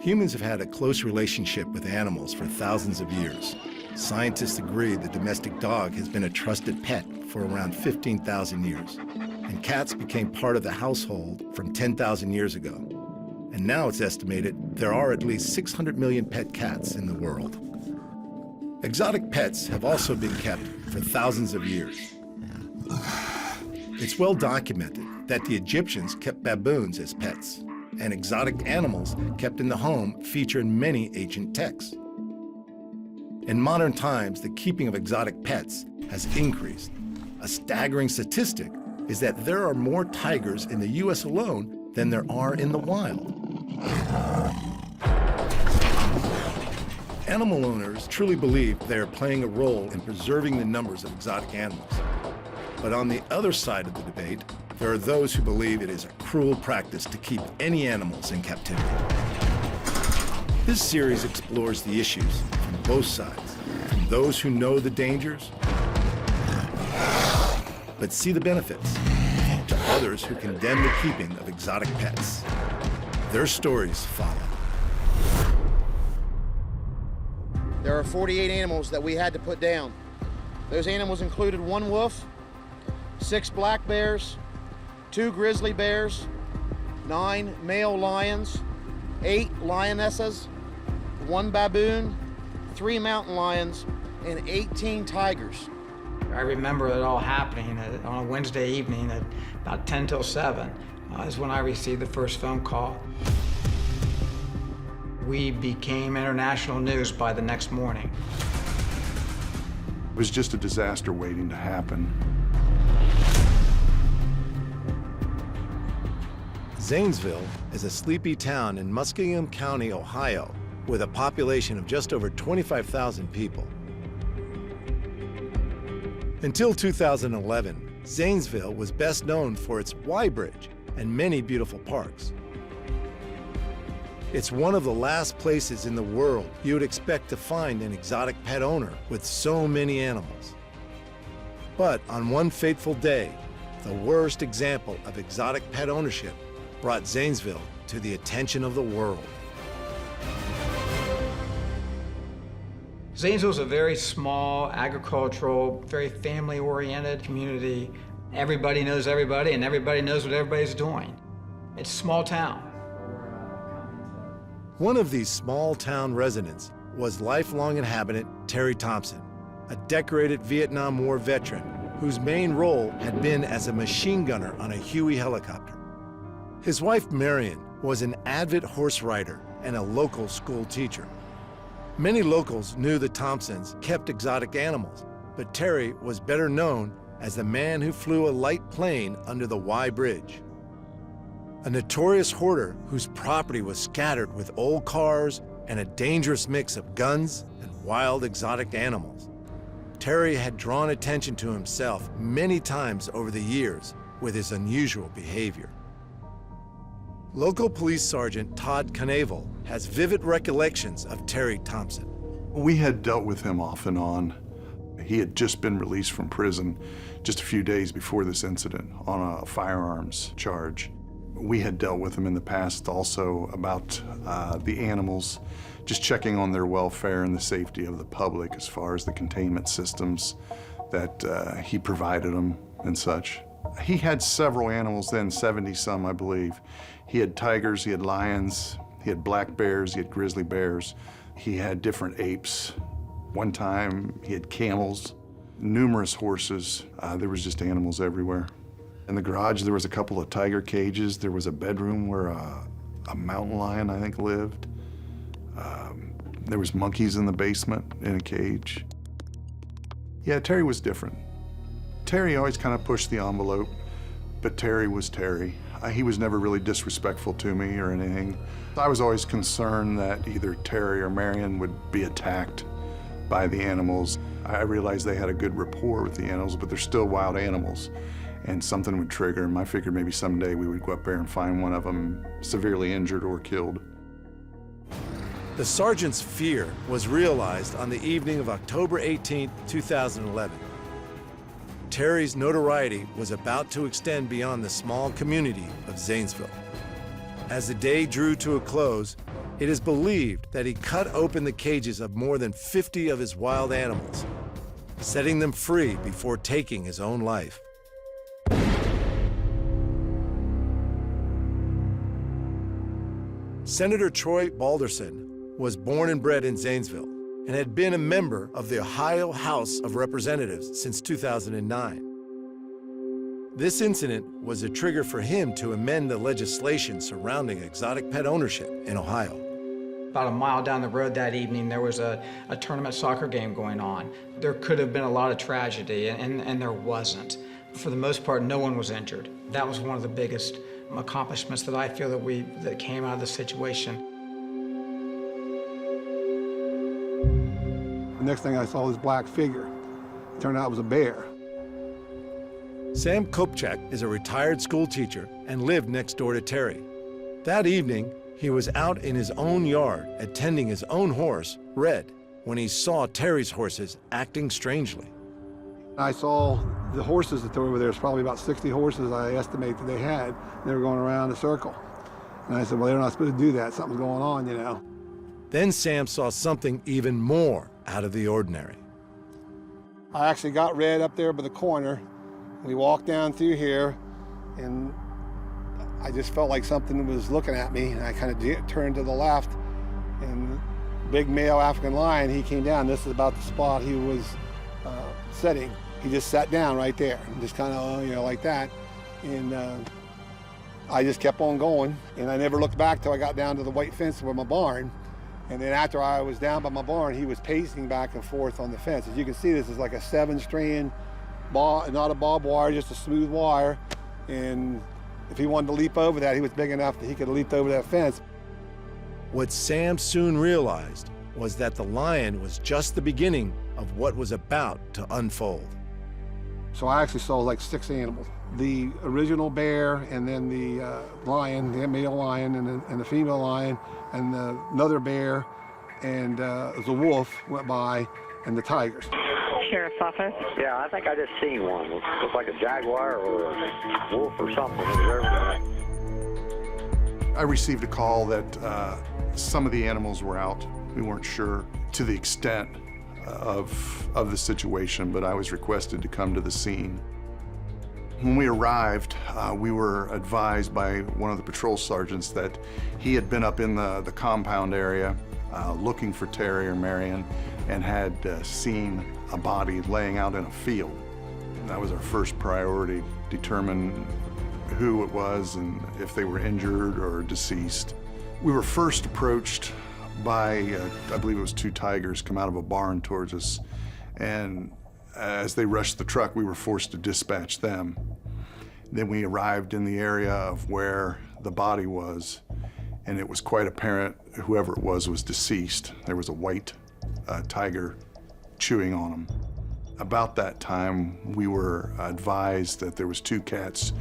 Humans have had a close relationship with animals for thousands of years. Scientists agree the domestic dog has been a trusted pet for around 15,000 years. And cats became part of the household from 10,000 years ago. And now it's estimated there are at least 600 million pet cats in the world. Exotic pets have also been kept for thousands of years. It's well documented that the Egyptians kept baboons as pets, and exotic animals kept in the home feature in many ancient texts. In modern times, the keeping of exotic pets has increased. A staggering statistic is that there are more tigers in the U.S. alone than there are in the wild. Animal owners truly believe they are playing a role in preserving the numbers of exotic animals. But on the other side of the debate, there are those who believe it is a cruel practice to keep any animals in captivity. This series explores the issues from both sides, from those who know the dangers, but see the benefits, to others who condemn the keeping of exotic pets. Their stories follow. There are 48 animals that we had to put down. Those animals included 1 wolf, 6 black bears, 2 grizzly bears, 9 male lions, 8 lionesses, 1 baboon, 3 mountain lions, and 18 tigers. I remember it all happening on a Wednesday evening at about 10 till 7 is when I received the first phone call. We became international news by the next morning. It was just a disaster waiting to happen. Zanesville is a sleepy town in Muskingum County, Ohio, with a population of just over 25,000 people. Until 2011, Zanesville was best known for its Y Bridge and many beautiful parks. It's one of the last places in the world you would expect to find an exotic pet owner with so many animals. But on one fateful day, the worst example of exotic pet ownership brought Zanesville to the attention of the world. Zanesville is a very small, agricultural, very family-oriented community. Everybody knows everybody, and everybody knows what everybody's doing. It's a small town. One of these small-town residents was lifelong inhabitant Terry Thompson, a decorated Vietnam War veteran whose main role had been as a machine gunner on a Huey helicopter. His wife, Marion, was an avid horse rider and a local school teacher. Many locals knew the Thompsons kept exotic animals, but Terry was better known as the man who flew a light plane under the Y Bridge. A notorious hoarder whose property was scattered with old cars and a dangerous mix of guns and wild exotic animals. Terry had drawn attention to himself many times over the years with his unusual behavior. Local police sergeant Todd Knavel has vivid recollections of Terry Thompson. We had dealt with him off and on. He had just been released from prison just a few days before this incident on a firearms charge. We had dealt with him in the past also about the animals, just checking on their welfare and the safety of the public as far as the containment systems that he provided them and such. He had several animals then, 70-some, I believe. He had tigers, he had lions, he had black bears, he had grizzly bears. He had different apes. One time, he had camels, numerous horses. There was just animals everywhere. In the garage, there was a couple of tiger cages. There was a bedroom where a mountain lion, I think, lived. There was monkeys in the basement in a cage. Yeah, Terry was different. Terry always kind of pushed the envelope, but Terry was Terry. He was never really disrespectful to me or anything. I was always concerned that either Terry or Marion would be attacked by the animals. I realized they had a good rapport with the animals, but they're still wild animals, and something would trigger them. I figured maybe someday we would go up there and find one of them severely injured or killed. The sergeant's fear was realized on the evening of October 18, 2011. Terry's notoriety was about to extend beyond the small community of Zanesville. As the day drew to a close, it is believed that he cut open the cages of more than 50 of his wild animals, setting them free before taking his own life. Senator Troy Balderson was born and bred in Zanesville and had been a member of the Ohio House of Representatives since 2009. This incident was a trigger for him to amend the legislation surrounding exotic pet ownership in Ohio. About a mile down the road that evening, there was a tournament soccer game going on. There could have been a lot of tragedy, and there wasn't. For the most part, no one was injured. That was one of the biggest accomplishments that I feel that came out of the situation. The next thing I saw was this black figure. It turned out it was a bear. Sam Kopchak is a retired school teacher and lived next door to Terry. That evening, he was out in his own yard attending his own horse, Red, when he saw Terry's horses acting strangely. I saw the horses that were over there. There's probably about 60 horses I estimate that they had. They were going around a circle. And I said, well, they're not supposed to do that. Something's going on, you know. Then Sam saw something even more out of the ordinary. I actually got Red up there by the corner. We walked down through here, and I just felt like something was looking at me, and I kind of turned to the left, and big male African lion, he came down. This is about the spot he was sitting. He just sat down right there, and just kind of, you know, like that. And I just kept on going, and I never looked back till I got down to the white fence with my barn. And then after I was down by my barn, he was pacing back and forth on the fence. As you can see, this is like a 7-strand, not a barbed wire, just a smooth wire. And if he wanted to leap over that, he was big enough that he could have leaped over that fence. What Sam soon realized was that the lion was just the beginning of what was about to unfold. So I actually saw like 6 animals. The original bear, and then the lion, the male lion, and the female lion, and another bear, and the wolf went by, and the tigers. Sheriff's office. Yeah, I think I just seen one. It looked like a jaguar or a wolf or something. I received a call that some of the animals were out. We weren't sure to the extent of the situation, but I was requested to come to the scene. When we arrived, we were advised by one of the patrol sergeants that he had been up in the compound area looking for Terry or Marion and had seen a body laying out in a field. That was our first priority, determine who it was and if they were injured or deceased. We were first approached by, I believe it was 2 tigers come out of a barn towards us, and as they rushed the truck, we were forced to dispatch them. Then we arrived in the area of where the body was, and it was quite apparent whoever it was deceased. There was a white tiger chewing on him. About that time, we were advised that there was 2 cats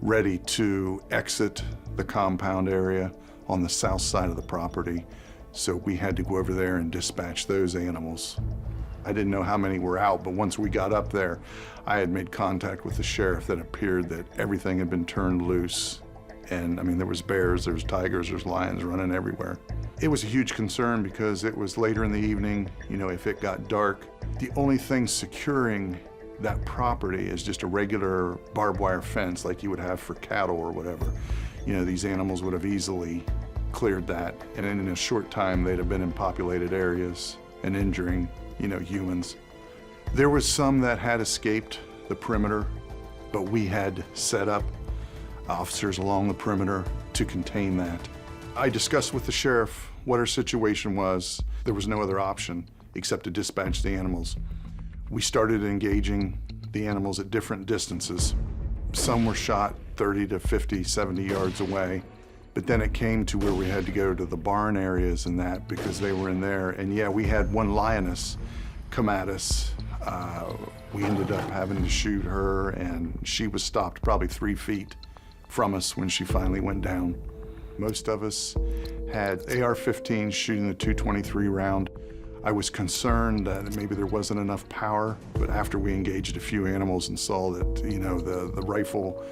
ready to exit the compound area on the south side of the property, so we had to go over there and dispatch those animals. I didn't know how many were out, but once we got up there, I had made contact with the sheriff that appeared that everything had been turned loose. And I mean, there was bears, there was tigers, there's lions running everywhere. It was a huge concern because it was later in the evening. You know, if it got dark, the only thing securing that property is just a regular barbed wire fence like you would have for cattle or whatever. You know, these animals would have easily cleared that, and in a short time they'd have been in populated areas and injuring, you know, humans. There was some that had escaped the perimeter, but we had set up officers along the perimeter to contain that. I discussed with the sheriff what our situation was. There was no other option except to dispatch the animals. We started engaging the animals at different distances. Some were shot 30 to 50, 70 yards away. But then it came to where we had to go to the barn areas and that because they were in there. And yeah, we had one lioness come at us. We ended up having to shoot her, and she was stopped probably 3 feet from us when she finally went down. Most of us had AR-15s shooting the .223 round. I was concerned that maybe there wasn't enough power, but after we engaged a few animals and saw that, you know, the rifle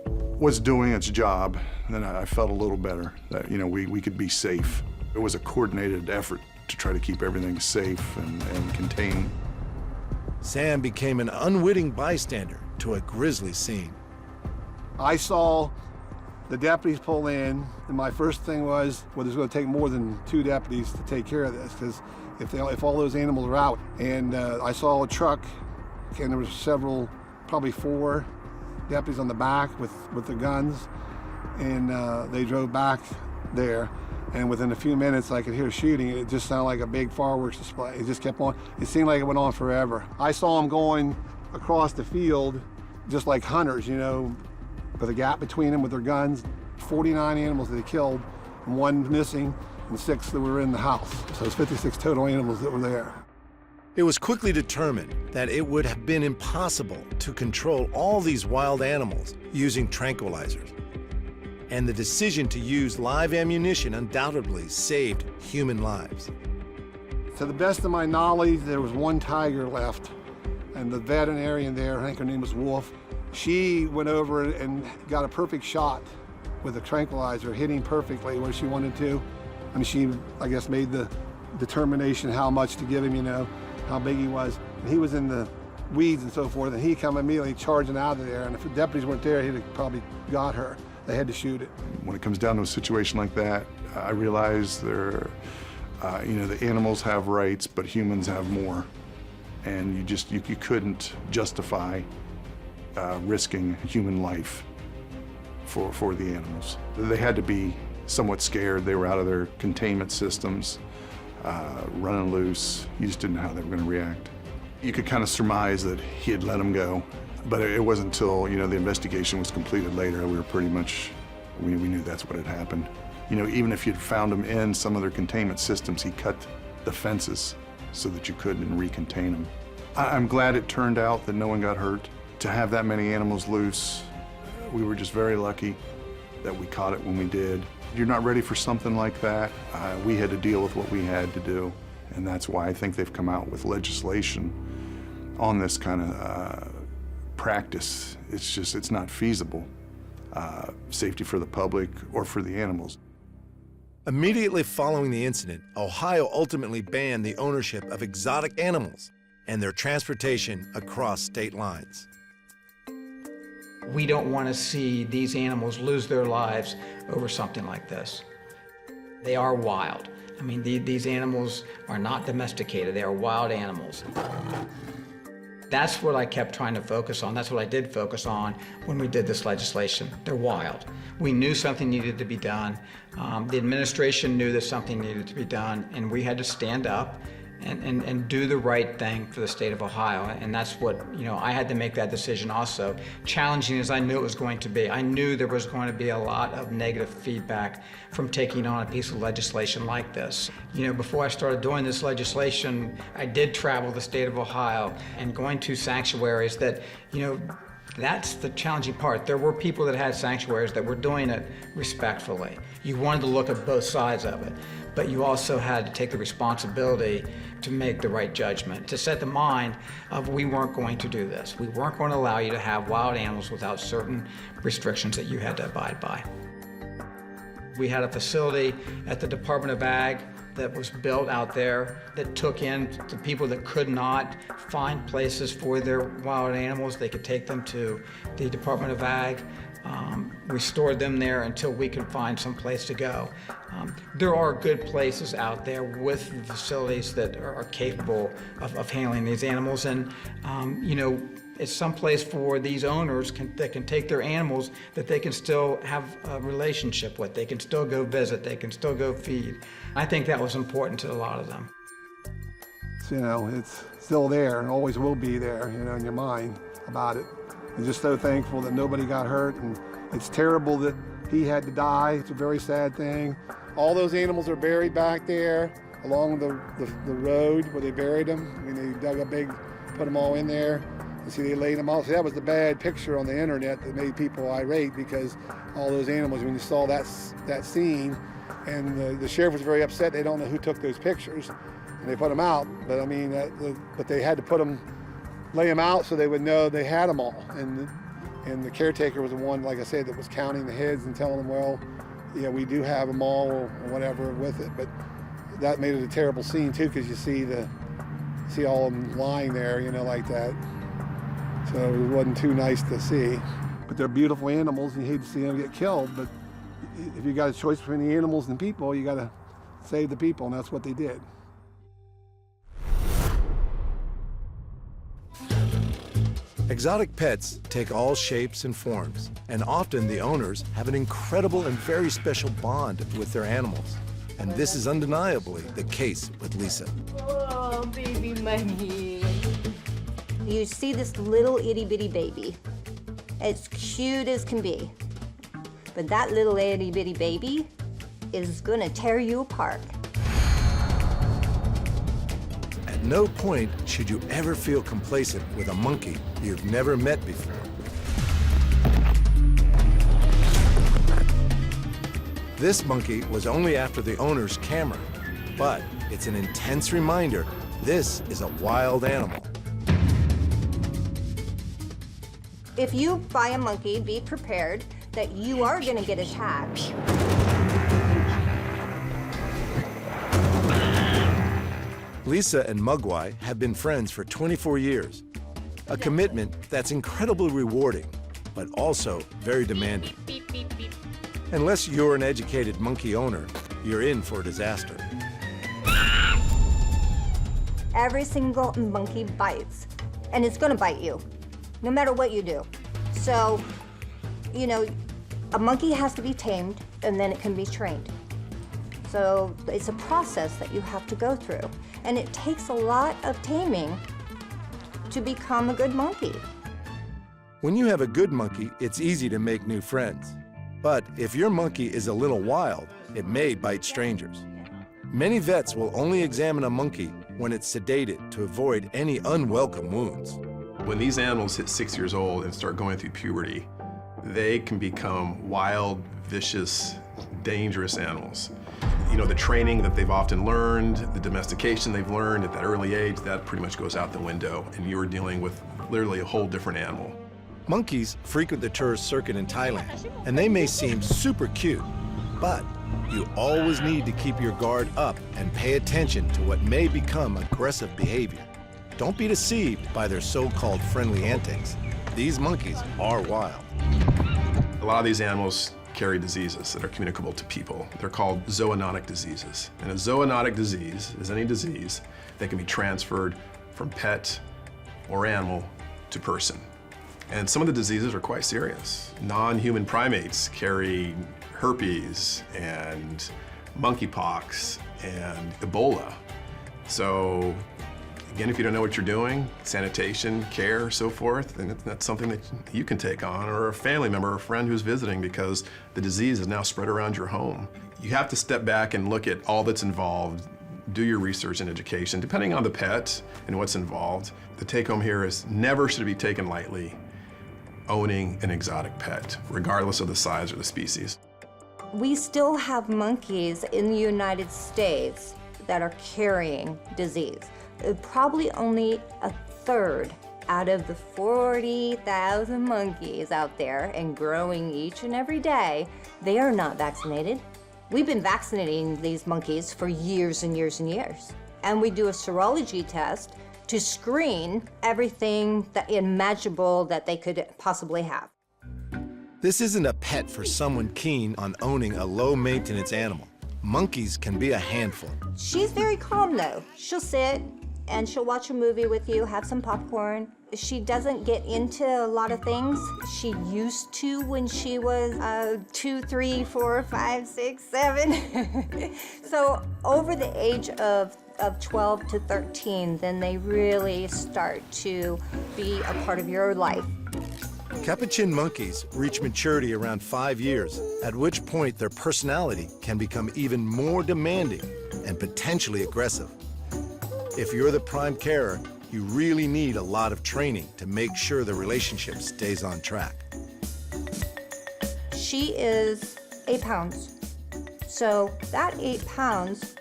was doing its job, then I felt a little better that, you know, we could be safe. It was a coordinated effort to try to keep everything safe and contained. Sam became an unwitting bystander to a grisly scene. I saw the deputies pull in, and my first thing was, well, there's going to take more than 2 deputies to take care of this, because if all those animals are out. And I saw a truck, and there was several, probably 4 deputies on the back with the guns, and they drove back there. And within a few minutes, I could hear shooting. It just sounded like a big fireworks display. It just kept on. It seemed like it went on forever. I saw them going across the field, just like hunters, you know, with a gap between them with their guns. 49 animals that they killed, and 1 missing, and 6 that were in the house. So it's 56 total animals that were there. It was quickly determined that it would have been impossible to control all these wild animals using tranquilizers. And the decision to use live ammunition undoubtedly saved human lives. To the best of my knowledge, there was 1 tiger left, and the veterinarian there, I think her name was Wolf, she went over and got a perfect shot with a tranquilizer, hitting perfectly where she wanted to. I mean, she, I guess, made the determination how much to give him, you know, how big he was. And he was in the weeds and so forth, and he come immediately charging out of there, and if the deputies weren't there, he'd have probably got her. They had to shoot it. When it comes down to a situation like that, I realize you know, the animals have rights, but humans have more. And you couldn't justify risking human life for the animals. They had to be somewhat scared. They were out of their containment systems, running loose. You just didn't know how they were going to react. You could kind of surmise that he had let them go. But it wasn't until, you know, the investigation was completed later, we were pretty much, we knew that's what had happened. You know, even if you'd found them in some of their containment systems, he cut the fences so that you couldn't recontain them. I'm glad it turned out that no one got hurt. To have that many animals loose, we were just very lucky that we caught it when we did. You're not ready for something like that. We had to deal with what we had to do, and that's why I think they've come out with legislation on this kind of practice. It's not feasible. Safety for the public or for the animals. Immediately following the incident, Ohio ultimately banned the ownership of exotic animals and their transportation across state lines. We don't want to see these animals lose their lives over something like this. They are wild. I mean, these animals are not domesticated. They are wild animals. That's what I kept trying to focus on. That's what I did focus on when we did this legislation. They're wild. We knew something needed to be done. The administration knew that something needed to be done, and we had to stand up and do the right thing for the state of Ohio. And that's what, you know, I had to make that decision also. Challenging as I knew it was going to be. I knew there was going to be a lot of negative feedback from taking on a piece of legislation like this. You know, before I started doing this legislation, I did travel the state of Ohio and going to sanctuaries that, you know, that's the challenging part. There were people that had sanctuaries that were doing it respectfully. You wanted to look at both sides of it, but you also had to take the responsibility to make the right judgment, to set the mind of we weren't going to do this. We weren't going to allow you to have wild animals without certain restrictions that you had to abide by. We had a facility at the Department of Ag that was built out there that took in the people that could not find places for their wild animals. They could take them to the Department of Ag. We stored them there until we could find some place to go. There are good places out there with facilities that are capable of handling these animals, and you know, it's someplace for these owners that can take their animals that they can still have a relationship with. They can still go visit, they can still go feed. I think that was important to a lot of them. You know, it's still there and always will be there, you know, in your mind about it. I'm just so thankful that nobody got hurt, and it's terrible that he had to die. It's a very sad thing. All those animals are buried back there along the road where they buried them. I mean, they dug a big, put them all in there. You see, they laid them all. So that was the bad picture on the internet that made people irate, because all those animals, when you saw that scene, and the sheriff was very upset. They don't know who took those pictures, and they put them out. But I mean, but they had to lay them out so they would know they had them all. And And the caretaker was the one, like I said, that was counting the heads and telling them, well, yeah, we do have them all or whatever with it. But that made it a terrible scene too, because you see all of them lying there, you know, like that. So it wasn't too nice to see. But they're beautiful animals, and you hate to see them get killed. But if you got a choice between the animals and people, you got to save the people, and that's what they did. Exotic pets take all shapes and forms, and often the owners have an incredible and very special bond with their animals. And this is undeniably the case with Lisa. Oh, baby monkey. You see this little itty-bitty baby. It's cute as can be. But that little itty-bitty baby is gonna tear you apart. At no point should you ever feel complacent with a monkey you've never met before. This monkey was only after the owner's camera, but it's an intense reminder this is a wild animal. If you buy a monkey, be prepared that you are gonna get attacked. Lisa and Mugwai have been friends for 24 years, a commitment that's incredibly rewarding, but also very demanding. Unless you're an educated monkey owner, you're in for a disaster. Every single monkey bites, and it's gonna bite you, no matter what you do. So, you know, a monkey has to be tamed, and then it can be trained. So it's a process that you have to go through, and it takes a lot of taming to become a good monkey. When you have a good monkey, it's easy to make new friends. But if your monkey is a little wild, it may bite strangers. Many vets will only examine a monkey when it's sedated to avoid any unwelcome wounds. When these animals hit 6 years old and start going through puberty, they can become wild, vicious, dangerous animals. You know, the training that they've often learned, the domestication they've learned at that early age, that pretty much goes out the window, and you're dealing with literally a whole different animal. Monkeys frequent the tourist circuit in Thailand, and they may seem super cute, but you always need to keep your guard up and pay attention to what may become aggressive behavior. Don't be deceived by their so-called friendly antics. These monkeys are wild. A lot of these animals carry diseases that are communicable to people. They're called zoonotic diseases. And a zoonotic disease is any disease that can be transferred from pet or animal to person. And some of the diseases are quite serious. Non-human primates carry herpes and monkeypox and Ebola. So again, if you don't know what you're doing, sanitation, care, so forth, then that's something that you can take on, or a family member or a friend who's visiting, because the disease is now spread around your home. You have to step back and look at all that's involved, do your research and education, depending on the pet and what's involved. The take home here is never should it be taken lightly, owning an exotic pet, regardless of the size or the species. We still have monkeys in the United States that are carrying disease. Probably only a third out of the 40,000 monkeys out there and growing each and every day, they are not vaccinated. We've been vaccinating these monkeys for years and years and years. And we do a serology test to screen everything imaginable that they could possibly have. This isn't a pet for someone keen on owning a low-maintenance animal. Monkeys can be a handful. She's very calm though. She'll sit and she'll watch a movie with you, have some popcorn. She doesn't get into a lot of things. She used to when she was 2, 3, 4, 5, 6, 7. So over the age of 12 to 13, then they really start to be a part of your life. Capuchin monkeys reach maturity around 5 years, at which point their personality can become even more demanding and potentially aggressive. If you're the prime carer, you really need a lot of training to make sure the relationship stays on track. She is 8 pounds. So that 8 pounds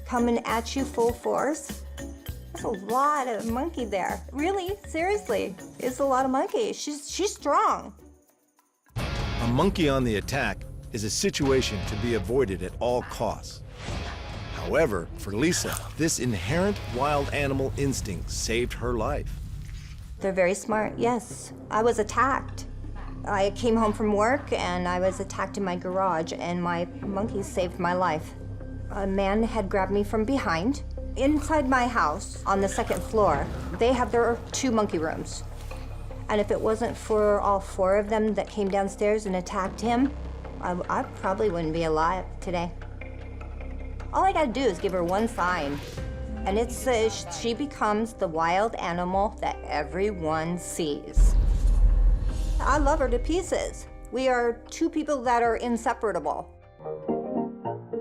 coming at you full force, that's a lot of monkey there. Really, seriously, it's a lot of monkey. She's strong. A monkey on the attack is a situation to be avoided at all costs. However, for Lisa, this inherent wild animal instinct saved her life. They're very smart, yes. I was attacked. I came home from work and I was attacked in my garage, and my monkeys saved my life. A man had grabbed me from behind. Inside my house, on the second floor, they have their 2 monkey rooms. And if it wasn't for all 4 of them that came downstairs and attacked him, I probably wouldn't be alive today. All I gotta do is give her one sign, and it says she becomes the wild animal that everyone sees. I love her to pieces. We are 2 people that are inseparable.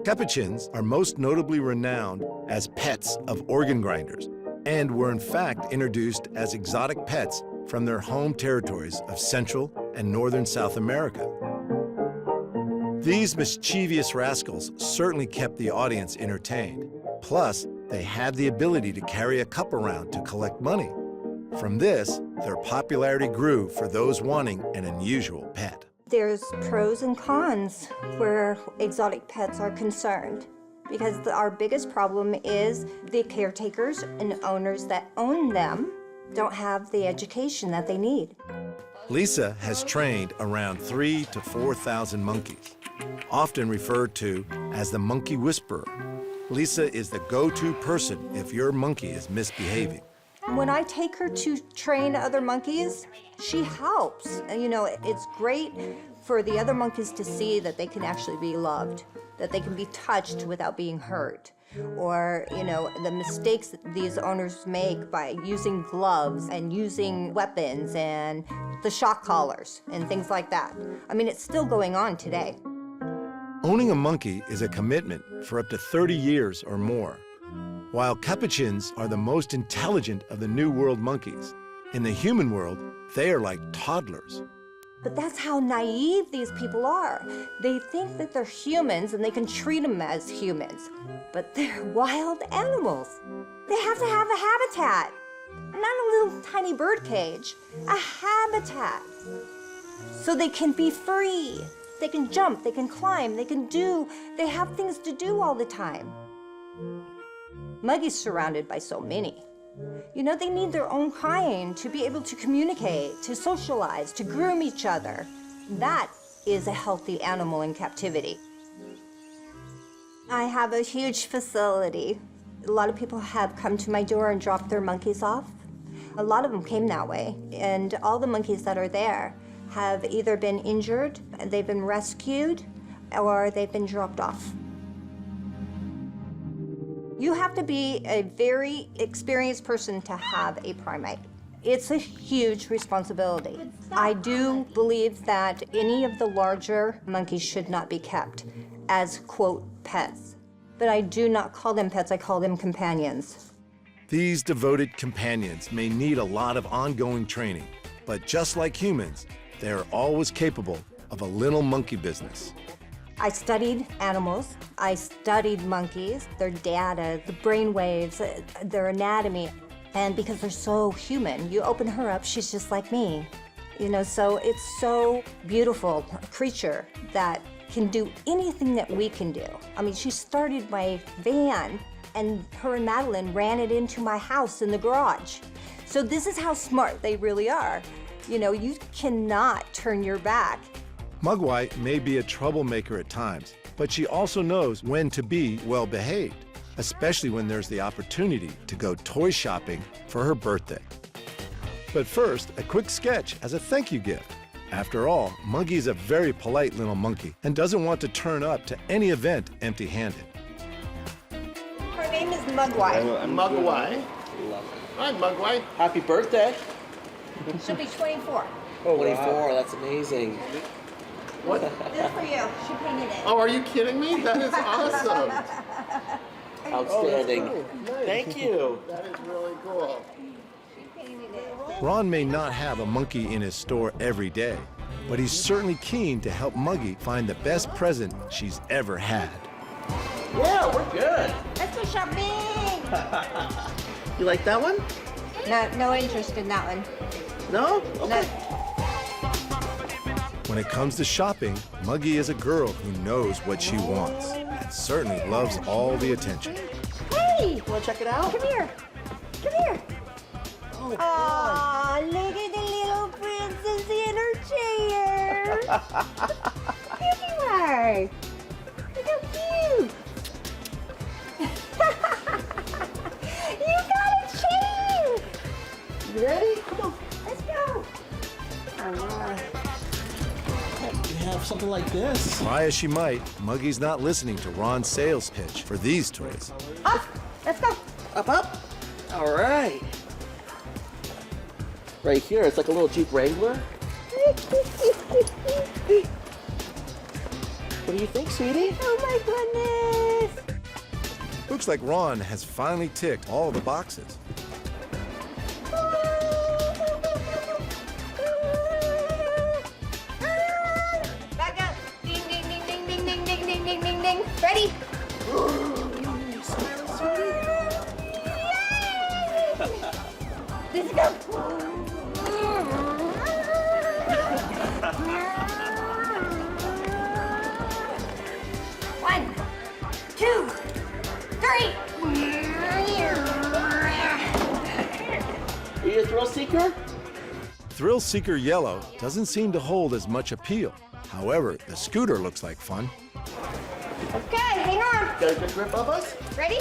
Capuchins are most notably renowned as pets of organ grinders, and were in fact introduced as exotic pets from their home territories of Central and Northern South America. These mischievous rascals certainly kept the audience entertained. Plus, they had the ability to carry a cup around to collect money. From this, their popularity grew for those wanting an unusual pet. There's pros and cons where exotic pets are concerned, because our biggest problem is the caretakers and owners that own them don't have the education that they need. Lisa has trained around 3,000 to 4,000 monkeys, often referred to as the monkey whisperer. Lisa is the go-to person if your monkey is misbehaving. When I take her to train other monkeys, she helps. You know, it's great for the other monkeys to see that they can actually be loved, that they can be touched without being hurt. Or, you know, the mistakes that these owners make by using gloves and using weapons and the shock collars and things like that. I mean, it's still going on today. Owning a monkey is a commitment for up to 30 years or more. While capuchins are the most intelligent of the New World monkeys, in the human world, they are like toddlers. But that's how naive these people are. They think that they're humans and they can treat them as humans, but they're wild animals. They have to have a habitat, not a little tiny bird cage, a habitat. So they can be free. They can jump, they can climb, they have things to do all the time. Muggy's surrounded by so many. You know, they need their own kind to be able to communicate, to socialize, to groom each other. That is a healthy animal in captivity. I have a huge facility. A lot of people have come to my door and dropped their monkeys off. A lot of them came that way, and all the monkeys that are there have either been injured, they've been rescued, or they've been dropped off. You have to be a very experienced person to have a primate. It's a huge responsibility. I do believe that any of the larger monkeys should not be kept as, quote, pets. But I do not call them pets, I call them companions. These devoted companions may need a lot of ongoing training, but just like humans, they are always capable of a little monkey business. I studied animals. I studied monkeys, their data, the brain waves, their anatomy. And because they're so human, you open her up, she's just like me. You know, so it's so beautiful, a creature that can do anything that we can do. I mean, she started my van, and her and Madeline ran it into my house in the garage. So this is how smart they really are. You know, you cannot turn your back. Mugwai may be a troublemaker at times, but she also knows when to be well-behaved, especially when there's the opportunity to go toy shopping for her birthday. But first, a quick sketch as a thank you gift. After all, Muggy is a very polite little monkey and doesn't want to turn up to any event empty-handed. Her name is Mugwai. Mugwai. Hi, Mugwai. Happy birthday. She'll be 24. Oh, 24, that's amazing. What? This is for you. She painted it. Oh, are you kidding me? That is awesome. Outstanding. Oh, nice. Thank you. That is really cool. She painted it. Ron may not have a monkey in his store every day, but he's certainly keen to help Muggy find the best present she's ever had. Yeah, we're good. Let's go shopping. You like that one? No interest in that one. No? Okay. No. When it comes to shopping, Muggy is a girl who knows what she wants and certainly loves all the attention. Hey! You wanna check it out? Come here. Come here. Oh, Aw, look at the little princess in her chair. Here you are. Look how cute. You got a chair. You ready? Come on. Let's go. All right. You have something like this. Try as she might, Muggy's not listening to Ron's sales pitch for these toys. Up. Let's go. Up, up. All right. Right here, it's like a little Jeep Wrangler. What do you think, sweetie? Oh my goodness. Looks like Ron has finally ticked all the boxes. Back up. Ding, ding, ding, ding, ding, ding, ding, ding, ding, ding, ding. Ready? Let's go. One, 2, 3. Are you a thrill seeker? Thrill Seeker Yellow doesn't seem to hold as much appeal. However, the scooter looks like fun. Okay, hang on. Got a good grip of us? Ready?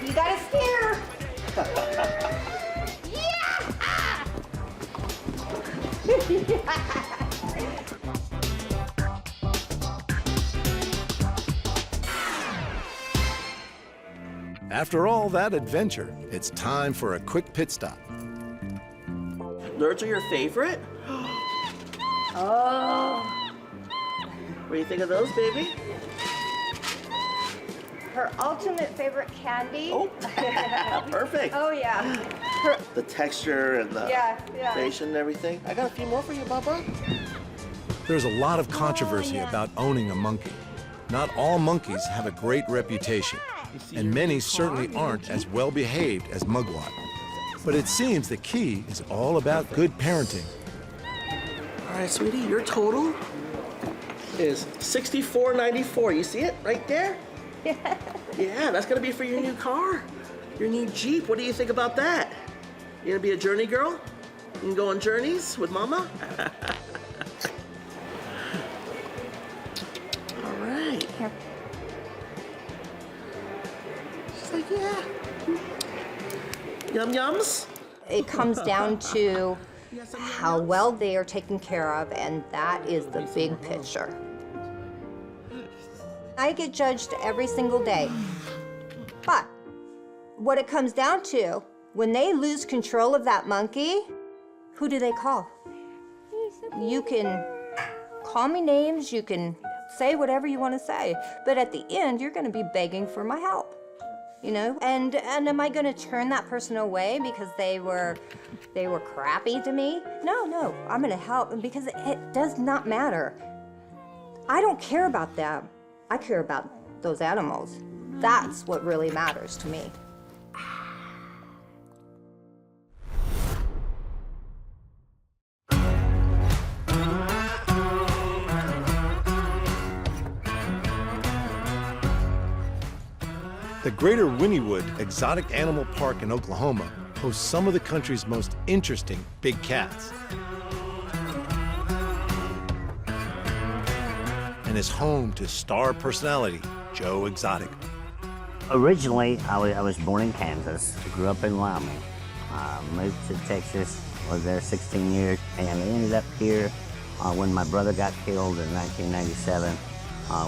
You got a steer. Yeah! After all that adventure, it's time for a quick pit stop. Nerds are your favorite? Oh, What do you think of those, baby? her ultimate favorite candy. Oh, perfect. Oh yeah. Her, The texture and the yeah. creation and everything. I got a few more for you, Bubba. There's a lot of controversy about owning a monkey. Not all monkeys have a great reputation, and many certainly aren't as well behaved as Mugwai. But it seems the key is all about good parenting. All right, sweetie, your total is $64.94. You see it right there? Yeah, that's gonna be for your new car, your new Jeep. What do you think about that? You gonna be a journey girl? You can go on journeys with Mama? All right. She's like, yeah. Yum yums? It comes down to how well they are taken care of, and that is the big picture. I get judged every single day. But what it comes down to, when they lose control of that monkey, who do they call? You can call me names, you can say whatever you want to say, but at the end, you're going to be begging for my help. You know, and am I going to turn that person away because they were crappy to me? No, I'm going to help because it does not matter. I don't care about them. I care about those animals. That's what really matters to me. The Greater Wynnewood Exotic Animal Park in Oklahoma hosts some of the country's most interesting big cats, and is home to star personality Joe Exotic. Originally, I was born in Kansas, grew up in Wyoming, moved to Texas, was there 16 years, and ended up here when my brother got killed in 1997.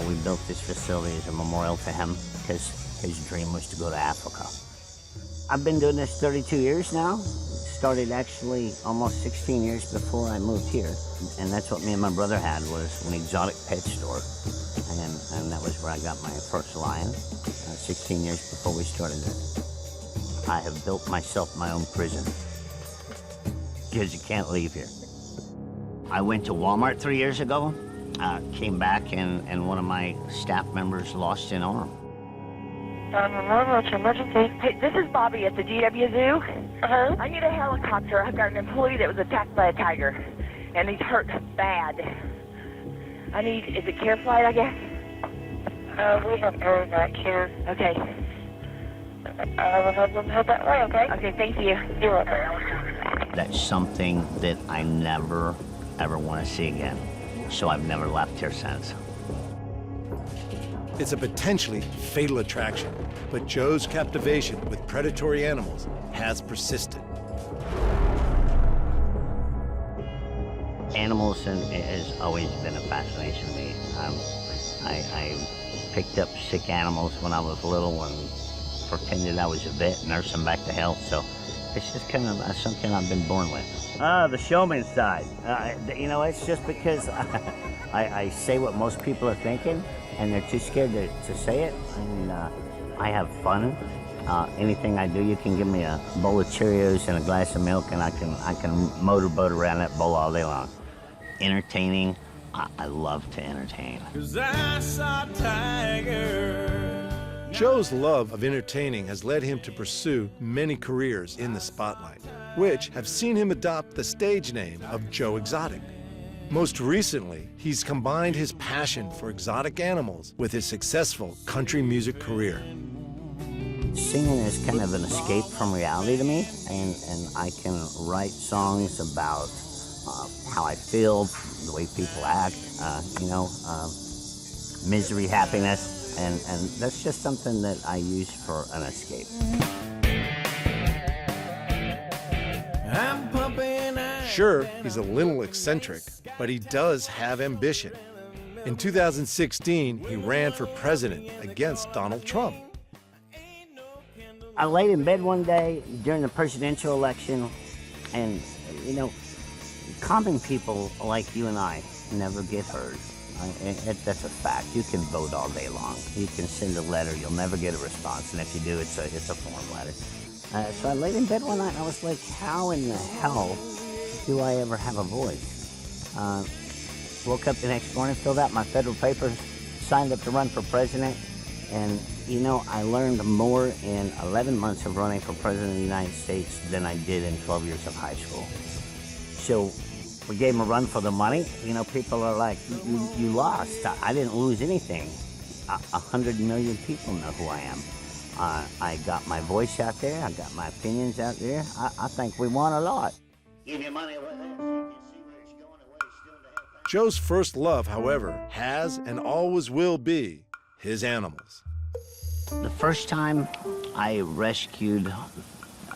We built this facility as a memorial to him because his dream was to go to Africa. I've been doing this 32 years now. Started actually almost 16 years before I moved here. And that's what me and my brother had, was an exotic pet store. And that was where I got my first lion, 16 years before we started it. I have built myself my own prison, because you can't leave here. I went to Walmart 3 years ago, came back and one of my staff members lost an arm. 911, what's your emergency? Hey, this is Bobby at the GW Zoo. I need a helicopter. I've got an employee that was attacked by a tiger. and he's hurt bad. Is it care flight, I guess? We have air back here. Okay. I will have them head that way, okay? Okay, thank you. You're welcome. That's something that I never, ever want to see again. So I've never left here since. It's a potentially fatal attraction, but Joe's captivation with predatory animals has persisted. Animals has always been a fascination to me. I picked up sick animals when I was little and pretended I was a vet and nursed them back to health, so it's just kind of something I've been born with. The showman side. You know, it's just because I say what most people are thinking, and they're too scared to say it, and I have fun. Anything I do, you can give me a bowl of Cheerios and a glass of milk, and I can motorboat around that bowl all day long. Entertaining, I love to entertain. 'Cause I saw Tiger. Joe's love of entertaining has led him to pursue many careers in the spotlight, which have seen him adopt the stage name of Joe Exotic. Most recently, he's combined his passion for exotic animals with his successful country music career. Singing is kind of an escape from reality to me, and I can write songs about how I feel, the way people act, misery, happiness, and that's just something that I use for an escape. Sure, he's a little eccentric, but he does have ambition. In 2016, he ran for president against Donald Trump. I laid in bed one day during the presidential election, and, common people like you and I never get heard. That's a fact. You can vote all day long. You can send a letter, you'll never get a response, and if you do, it's a form letter. So I laid in bed one night, and I was like, how in the hell do I ever have a voice? Woke up the next morning, filled out my federal papers, signed up to run for president, and I learned more in 11 months of running for president of the United States than I did in 12 years of high school. So we gave him a run for the money. People are like, you lost. I didn't lose anything. 100 million people know who I am. I got my voice out there. I got my opinions out there. I think we won a lot. Give your money away. Joe's first love, however, has and always will be his animals. The first time I rescued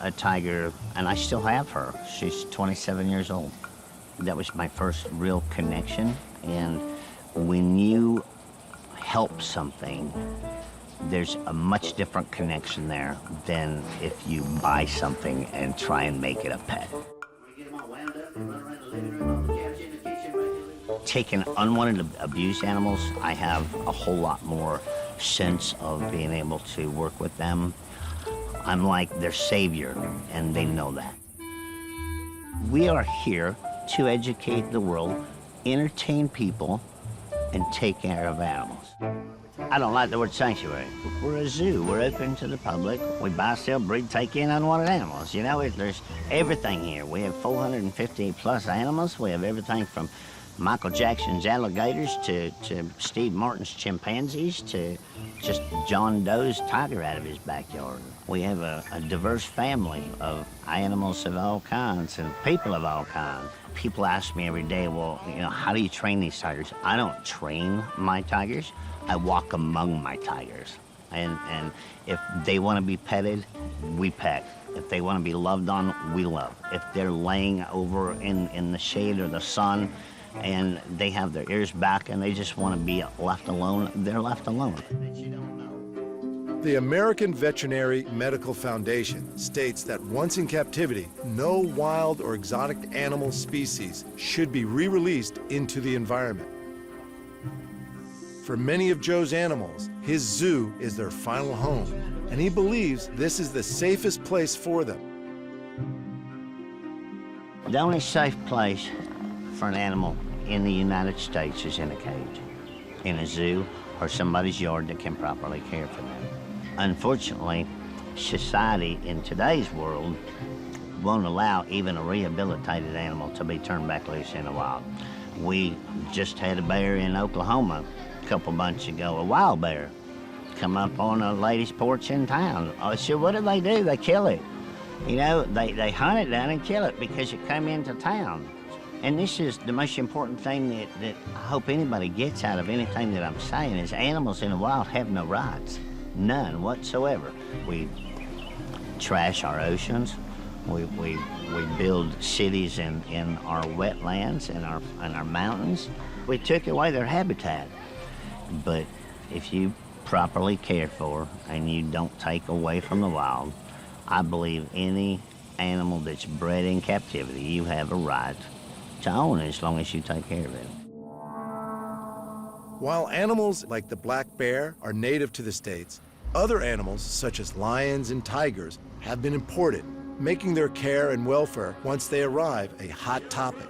a tiger, and I still have her. She's 27 years old. That was my first real connection. And when you help something, there's a much different connection there than if you buy something and try and make it a pet. Taking unwanted abused animals, I have a whole lot more sense of being able to work with them. I'm like their savior, and they know that. We are here to educate the world, entertain people, and take care of animals. I don't like the word sanctuary. We're a zoo. We're open to the public. We buy, sell, breed, take in unwanted animals. There's everything here. We have 450 plus animals. We have everything from Michael Jackson's alligators to Steve Martin's chimpanzees to just John Doe's tiger out of his backyard. We have a diverse family of animals of all kinds and people of all kinds. People ask me every day, well, how do you train these tigers? I don't train my tigers. I walk among my tigers. And if they want to be petted, we pet. If they want to be loved on, we love. If they're laying over in the shade or the sun, and they have their ears back and they just want to be left alone, they're left alone. The American Veterinary Medical Foundation states that once in captivity, no wild or exotic animal species should be re-released into the environment. For many of Joe's animals, his zoo is their final home, and he believes this is the safest place for them. The only safe place for an animal in the United States is in a cage, in a zoo, or somebody's yard that can properly care for them. Unfortunately, society in today's world won't allow even a rehabilitated animal to be turned back loose in the wild. We just had a bear in Oklahoma a couple months ago, a wild bear, come up on a lady's porch in town. I said, what do? They kill it. You know, they hunt it down and kill it because it came into town. And this is the most important thing that I hope anybody gets out of anything that I'm saying is animals in the wild have no rights, none whatsoever. We trash our oceans. We build cities in our wetlands and our mountains. We took away their habitat. But if you properly care for and you don't take away from the wild, I believe any animal that's bred in captivity, you have a right to own it as long as you take care of it. While animals like the black bear are native to the States, other animals such as lions and tigers have been imported, making their care and welfare once they arrive a hot topic.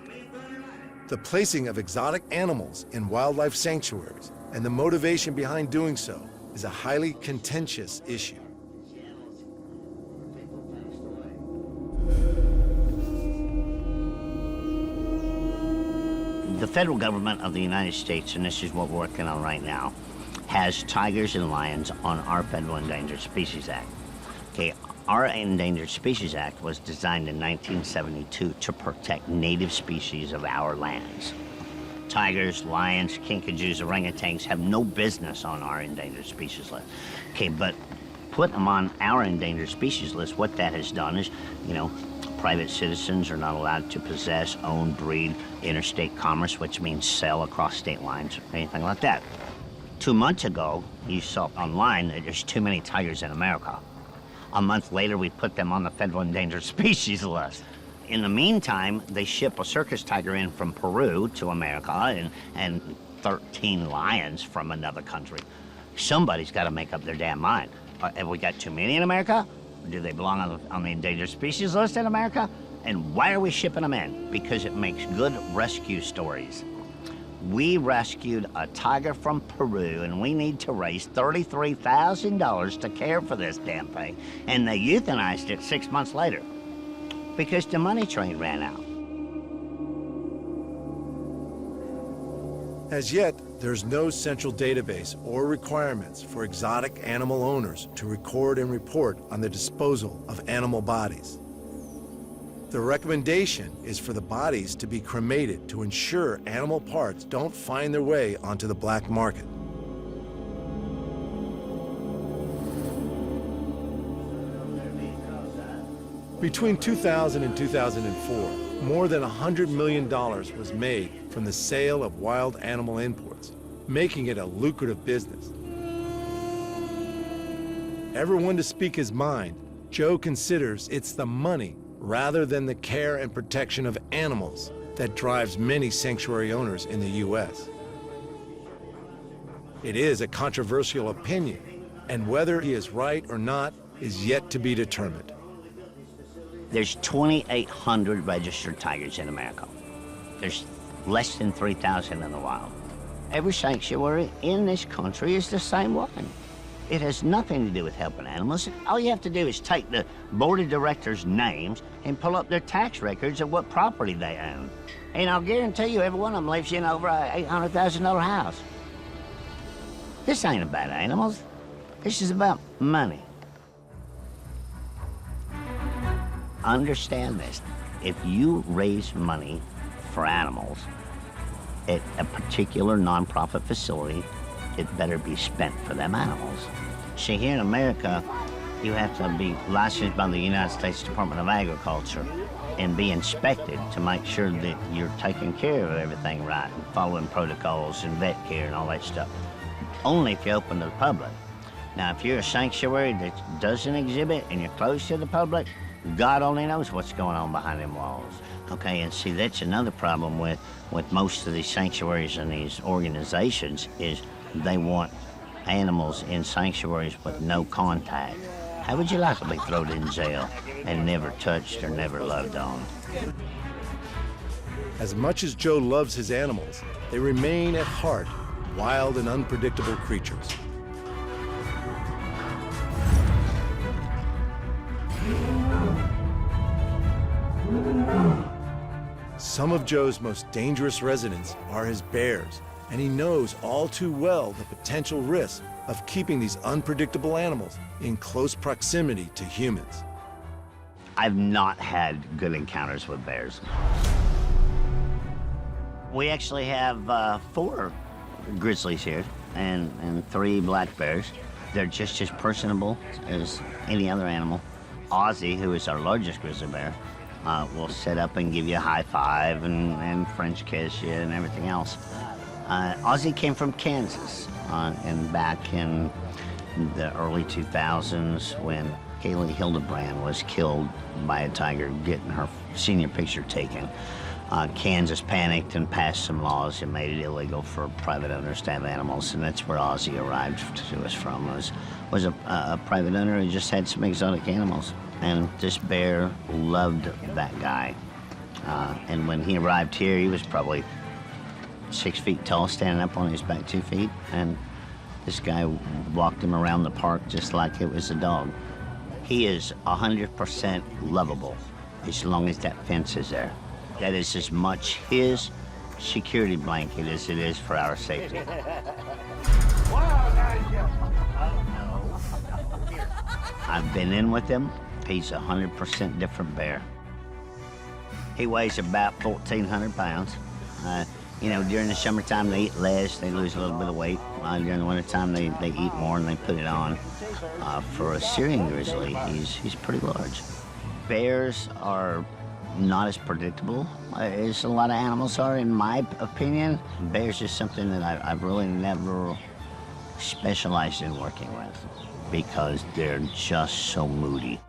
The placing of exotic animals in wildlife sanctuaries and the motivation behind doing so is a highly contentious issue. The federal government of the United States, and this is what we're working on right now, has tigers and lions on our Federal Endangered Species Act. Okay, our Endangered Species Act was designed in 1972 to protect native species of our lands. Tigers, lions, kinkajous, orangutans have no business on our endangered species list. Okay, but put them on our endangered species list, what that has done is, you know, private citizens are not allowed to possess, own, breed, interstate commerce, which means sell across state lines or anything like that. 2 months ago, you saw online that there's too many tigers in America. A month later, we put them on the Federal Endangered Species list. In the meantime, they ship a circus tiger in from Peru to America and 13 lions from another country. Somebody's got to make up their damn mind. Have we got too many in America? Do they belong on the endangered species list in America? And why are we shipping them in? Because it makes good rescue stories. We rescued a tiger from Peru, and we need to raise $33,000 to care for this damn thing. And they euthanized it 6 months later because the money train ran out. As yet, there's no central database or requirements for exotic animal owners to record and report on the disposal of animal bodies. The recommendation is for the bodies to be cremated to ensure animal parts don't find their way onto the black market. Between 2000 and 2004, more than $100 million was made from the sale of wild animal imports, making it a lucrative business. Ever one to speak his mind, Joe considers it's the money rather than the care and protection of animals that drives many sanctuary owners in the U.S. It is a controversial opinion, and whether he is right or not is yet to be determined. There's 2,800 registered tigers in America. There's less than 3,000 in the wild. Every sanctuary in this country is the same one. It has nothing to do with helping animals. All you have to do is take the board of directors' names and pull up their tax records of what property they own. And I'll guarantee you every one of them lives in over an $800,000 house. This ain't about animals. This is about money. Understand this. If you raise money for animals at a particular nonprofit facility, it better be spent for them animals. See, here in America, you have to be licensed by the United States Department of Agriculture and be inspected to make sure that you're taking care of everything right and following protocols and vet care and all that stuff. Only if you're open to the public. Now, if you're a sanctuary that doesn't exhibit and you're closed to the public, God only knows what's going on behind them walls. Okay, and see, that's another problem with most of these sanctuaries and these organizations is they want animals in sanctuaries with no contact. How would you like to be thrown in jail and never touched or never loved on? As much as Joe loves his animals, they remain at heart wild and unpredictable creatures. Some of Joe's most dangerous residents are his bears, and he knows all too well the potential risk of keeping these unpredictable animals in close proximity to humans. I've not had good encounters with bears. We actually have 4 grizzlies here and 3 black bears. They're just as personable as any other animal. Ozzy, who is our largest grizzly bear, will sit up and give you a high five and French kiss you and everything else. Ozzy came from Kansas, and back in the early 2000s when Kaylee Hildebrand was killed by a tiger getting her senior picture taken. Kansas panicked and passed some laws that made it illegal for private owners to have animals, and that's where Ozzy arrived to us from. Was a private owner who just had some exotic animals, and this bear loved that guy. And when he arrived here, he was probably 6 feet tall, standing up on his back 2 feet, and this guy walked him around the park just like it was a dog. He is 100% lovable as long as that fence is there. That is as much his security blanket as it is for our safety. I've been in with him. He's 100% different bear. He weighs about 1,400 pounds. You know, during the summertime, they eat less, they lose a little bit of weight. During the wintertime, they eat more and they put it on. For a Syrian grizzly, he's pretty large. Bears are not as predictable as a lot of animals are, in my opinion. Bears is something that I've really never specialized in working with because they're just so moody.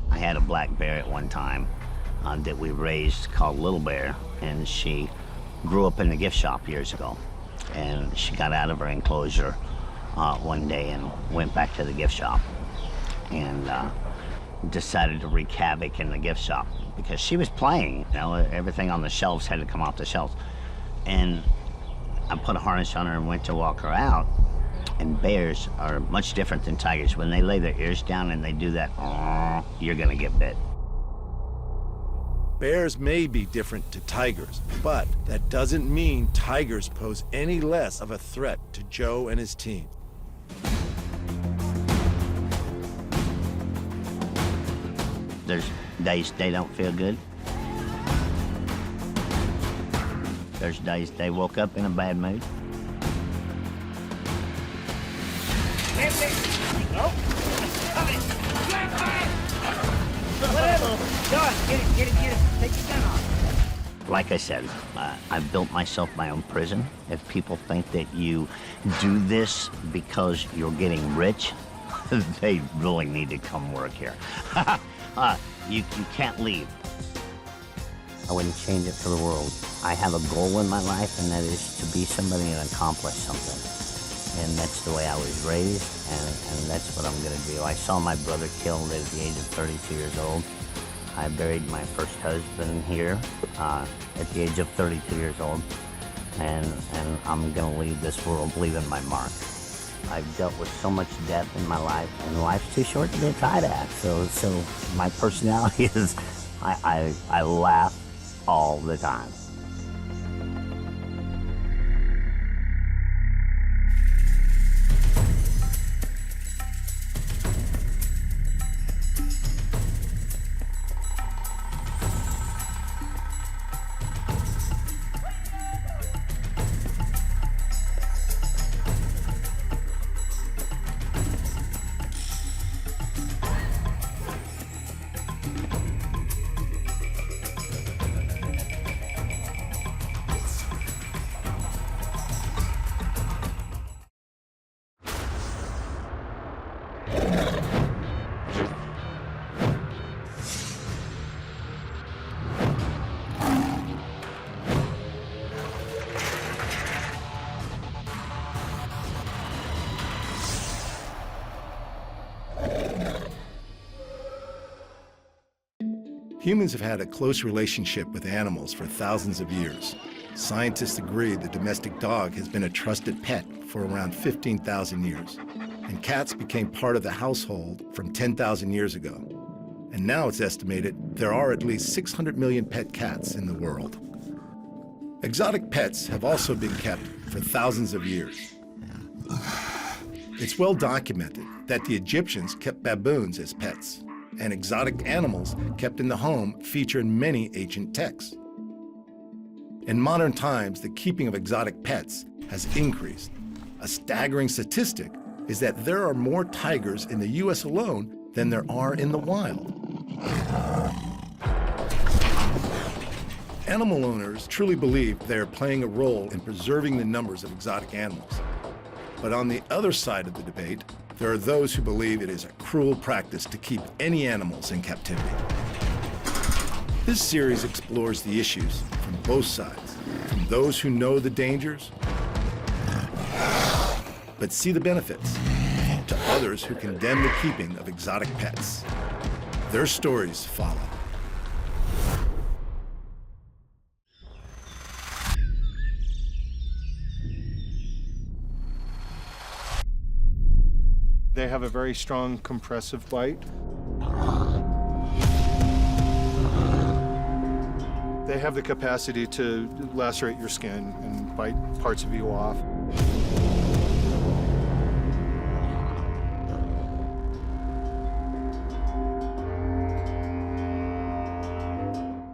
I had a black bear at one time that we raised called Little Bear, and she grew up in the gift shop years ago. And she got out of her enclosure one day and went back to the gift shop and decided to wreak havoc in the gift shop because she was playing. You know, everything on the shelves had to come off the shelves. And I put a harness on her and went to walk her out. And bears are much different than tigers. When they lay their ears down and they do that, you're gonna get bit. Bears may be different to tigers, but that doesn't mean tigers pose any less of a threat to Joe and his team. There's days they don't feel good. There's days they woke up in a bad mood. Like I said, I've built myself my own prison. If people think that you do this because you're getting rich, they really need to come work here. You can't leave. I wouldn't change it for the world. I have a goal in my life, and that is to be somebody and accomplish something. And that's the way I was raised, and that's what I'm gonna do. I saw my brother killed at the age of 32 years old. I buried my first husband here at the age of 32 years old, and I'm gonna leave this world leaving my mark. I've dealt with so much death in my life, and life's too short to get tied at. So my personality is, I laugh all the time. Humans have had a close relationship with animals for thousands of years. Scientists agree the domestic dog has been a trusted pet for around 15,000 years, and cats became part of the household from 10,000 years ago. and now it's estimated there are at least 600 million pet cats in the world. Exotic pets have also been kept for thousands of years. It's well documented that the Egyptians kept baboons as pets, and exotic animals kept in the home feature in many ancient texts. In modern times, the keeping of exotic pets has increased. A staggering statistic is that there are more tigers in the U.S. alone than there are in the wild. Animal owners truly believe they are playing a role in preserving the numbers of exotic animals. But on the other side of the debate, there are those who believe it is a cruel practice to keep any animals in captivity. This series explores the issues from both sides, from those who know the dangers but see the benefits, to others who condemn the keeping of exotic pets. Their stories follow. They have a very strong compressive bite. They have the capacity to lacerate your skin and bite parts of you off.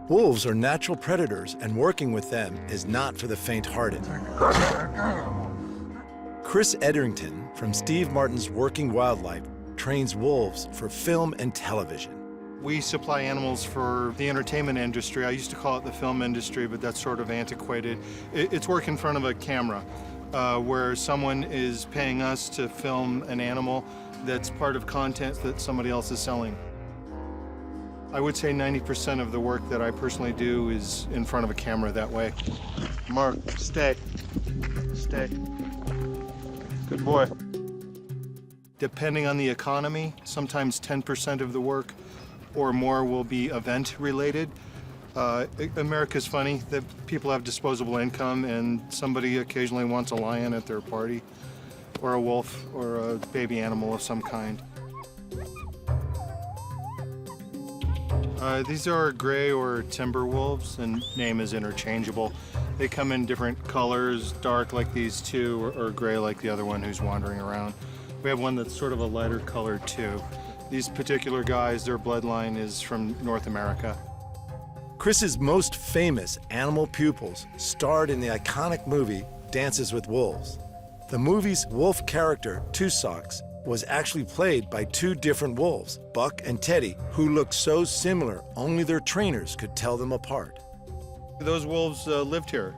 Wolves are natural predators, and working with them is not for the faint-hearted. Chris Edrington from Steve Martin's Working Wildlife trains wolves for film and television. We supply animals for the entertainment industry. I used to call it the film industry, but that's sort of antiquated. It's work in front of a camera where someone is paying us to film an animal that's part of content that somebody else is selling. I would say 90% of the work that I personally do is in front of a camera that way. Mark, stay. Stay. Good boy. Depending on the economy, sometimes 10% of the work or more will be event related. America's funny that people have disposable income and somebody occasionally wants a lion at their party or a wolf or a baby animal of some kind. These are gray or timber wolves, and name is interchangeable. They come in different colors, dark like these two, or gray like the other one who's wandering around. We have one that's sort of a lighter color too. These particular guys, their bloodline is from North America. Chris's most famous animal pupils starred in the iconic movie Dances with Wolves. The movie's wolf character, Two Socks, was actually played by two different wolves, Buck and Teddy, who looked so similar only their trainers could tell them apart. Those wolves lived here.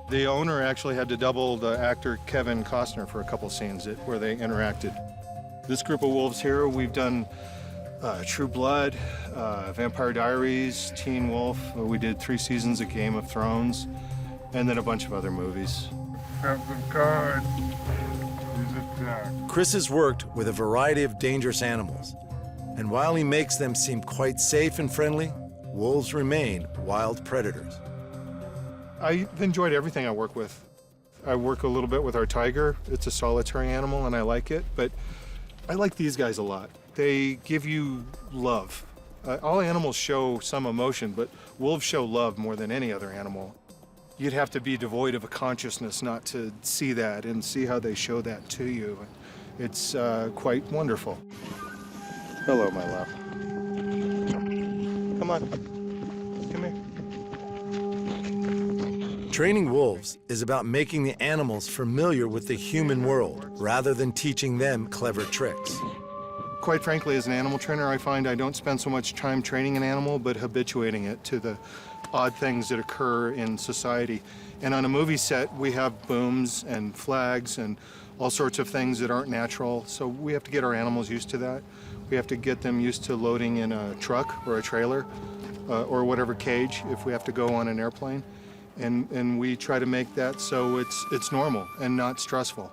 The owner actually had to double the actor Kevin Costner for a couple scenes where they interacted. This group of wolves here, we've done True Blood, Vampire Diaries, Teen Wolf. We did 3 seasons of Game of Thrones, and then a bunch of other movies. Chris has worked with a variety of dangerous animals, and while he makes them seem quite safe and friendly, wolves remain wild predators. I've enjoyed everything I work with. I work a little bit with our tiger. It's a solitary animal, and I like it, but I like these guys a lot. They give you love. All animals show some emotion, but wolves show love more than any other animal. You'd have to be devoid of a consciousness not to see that and see how they show that to you. It's quite wonderful. Hello, my love. Come on. Come here. Training wolves is about making the animals familiar with the human world rather than teaching them clever tricks. Quite frankly, as an animal trainer, I find I don't spend so much time training an animal, but habituating it to the odd things that occur in society. And on a movie set, we have booms and flags and all sorts of things that aren't natural, so we have to get our animals used to that. We have to get them used to loading in a truck or a trailer or whatever cage if we have to go on an airplane. And we try to make that so it's normal and not stressful.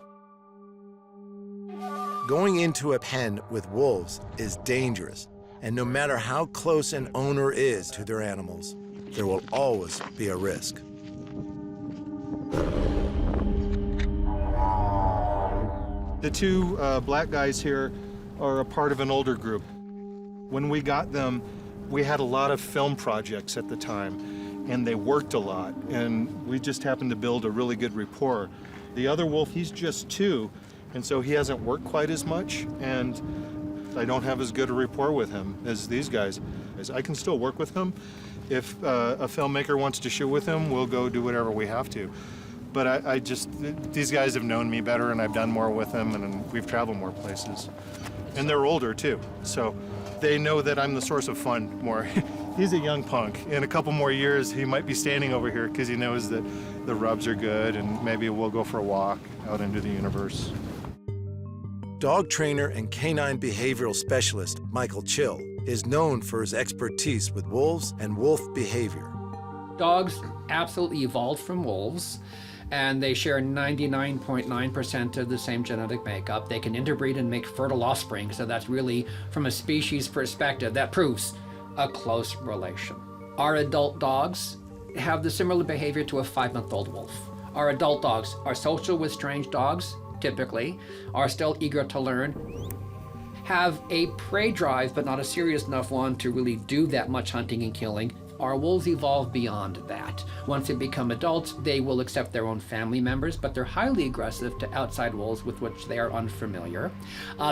Going into a pen with wolves is dangerous, and no matter how close an owner is to their animals, there will always be a risk. The two black guys here are a part of an older group. When we got them, we had a lot of film projects at the time, and they worked a lot, and we just happened to build a really good rapport. The other wolf, he's just 2, and so he hasn't worked quite as much, and I don't have as good a rapport with him as these guys. I can still work with him. If a filmmaker wants to shoot with him, we'll go do whatever we have to. But these guys have known me better, and I've done more with them, and we've traveled more places. And they're older, too, so they know that I'm the source of fun more. He's a young punk. In a couple more years, he might be standing over here because he knows that the rubs are good, and maybe we'll go for a walk out into the universe. Dog trainer and canine behavioral specialist Michael Chill is known for his expertise with wolves and wolf behavior. Dogs absolutely evolved from wolves, and they share 99.9% of the same genetic makeup. They can interbreed and make fertile offspring, so that's really, from a species perspective, that proves a close relation. Our adult dogs have the similar behavior to a 5-month-old wolf. Our adult dogs are social with strange dogs, typically, are still eager to learn, have a prey drive, but not a serious enough one to really do that much hunting and killing. Our wolves evolve beyond that. Once they become adults, they will accept their own family members, but they're highly aggressive to outside wolves with which they are unfamiliar.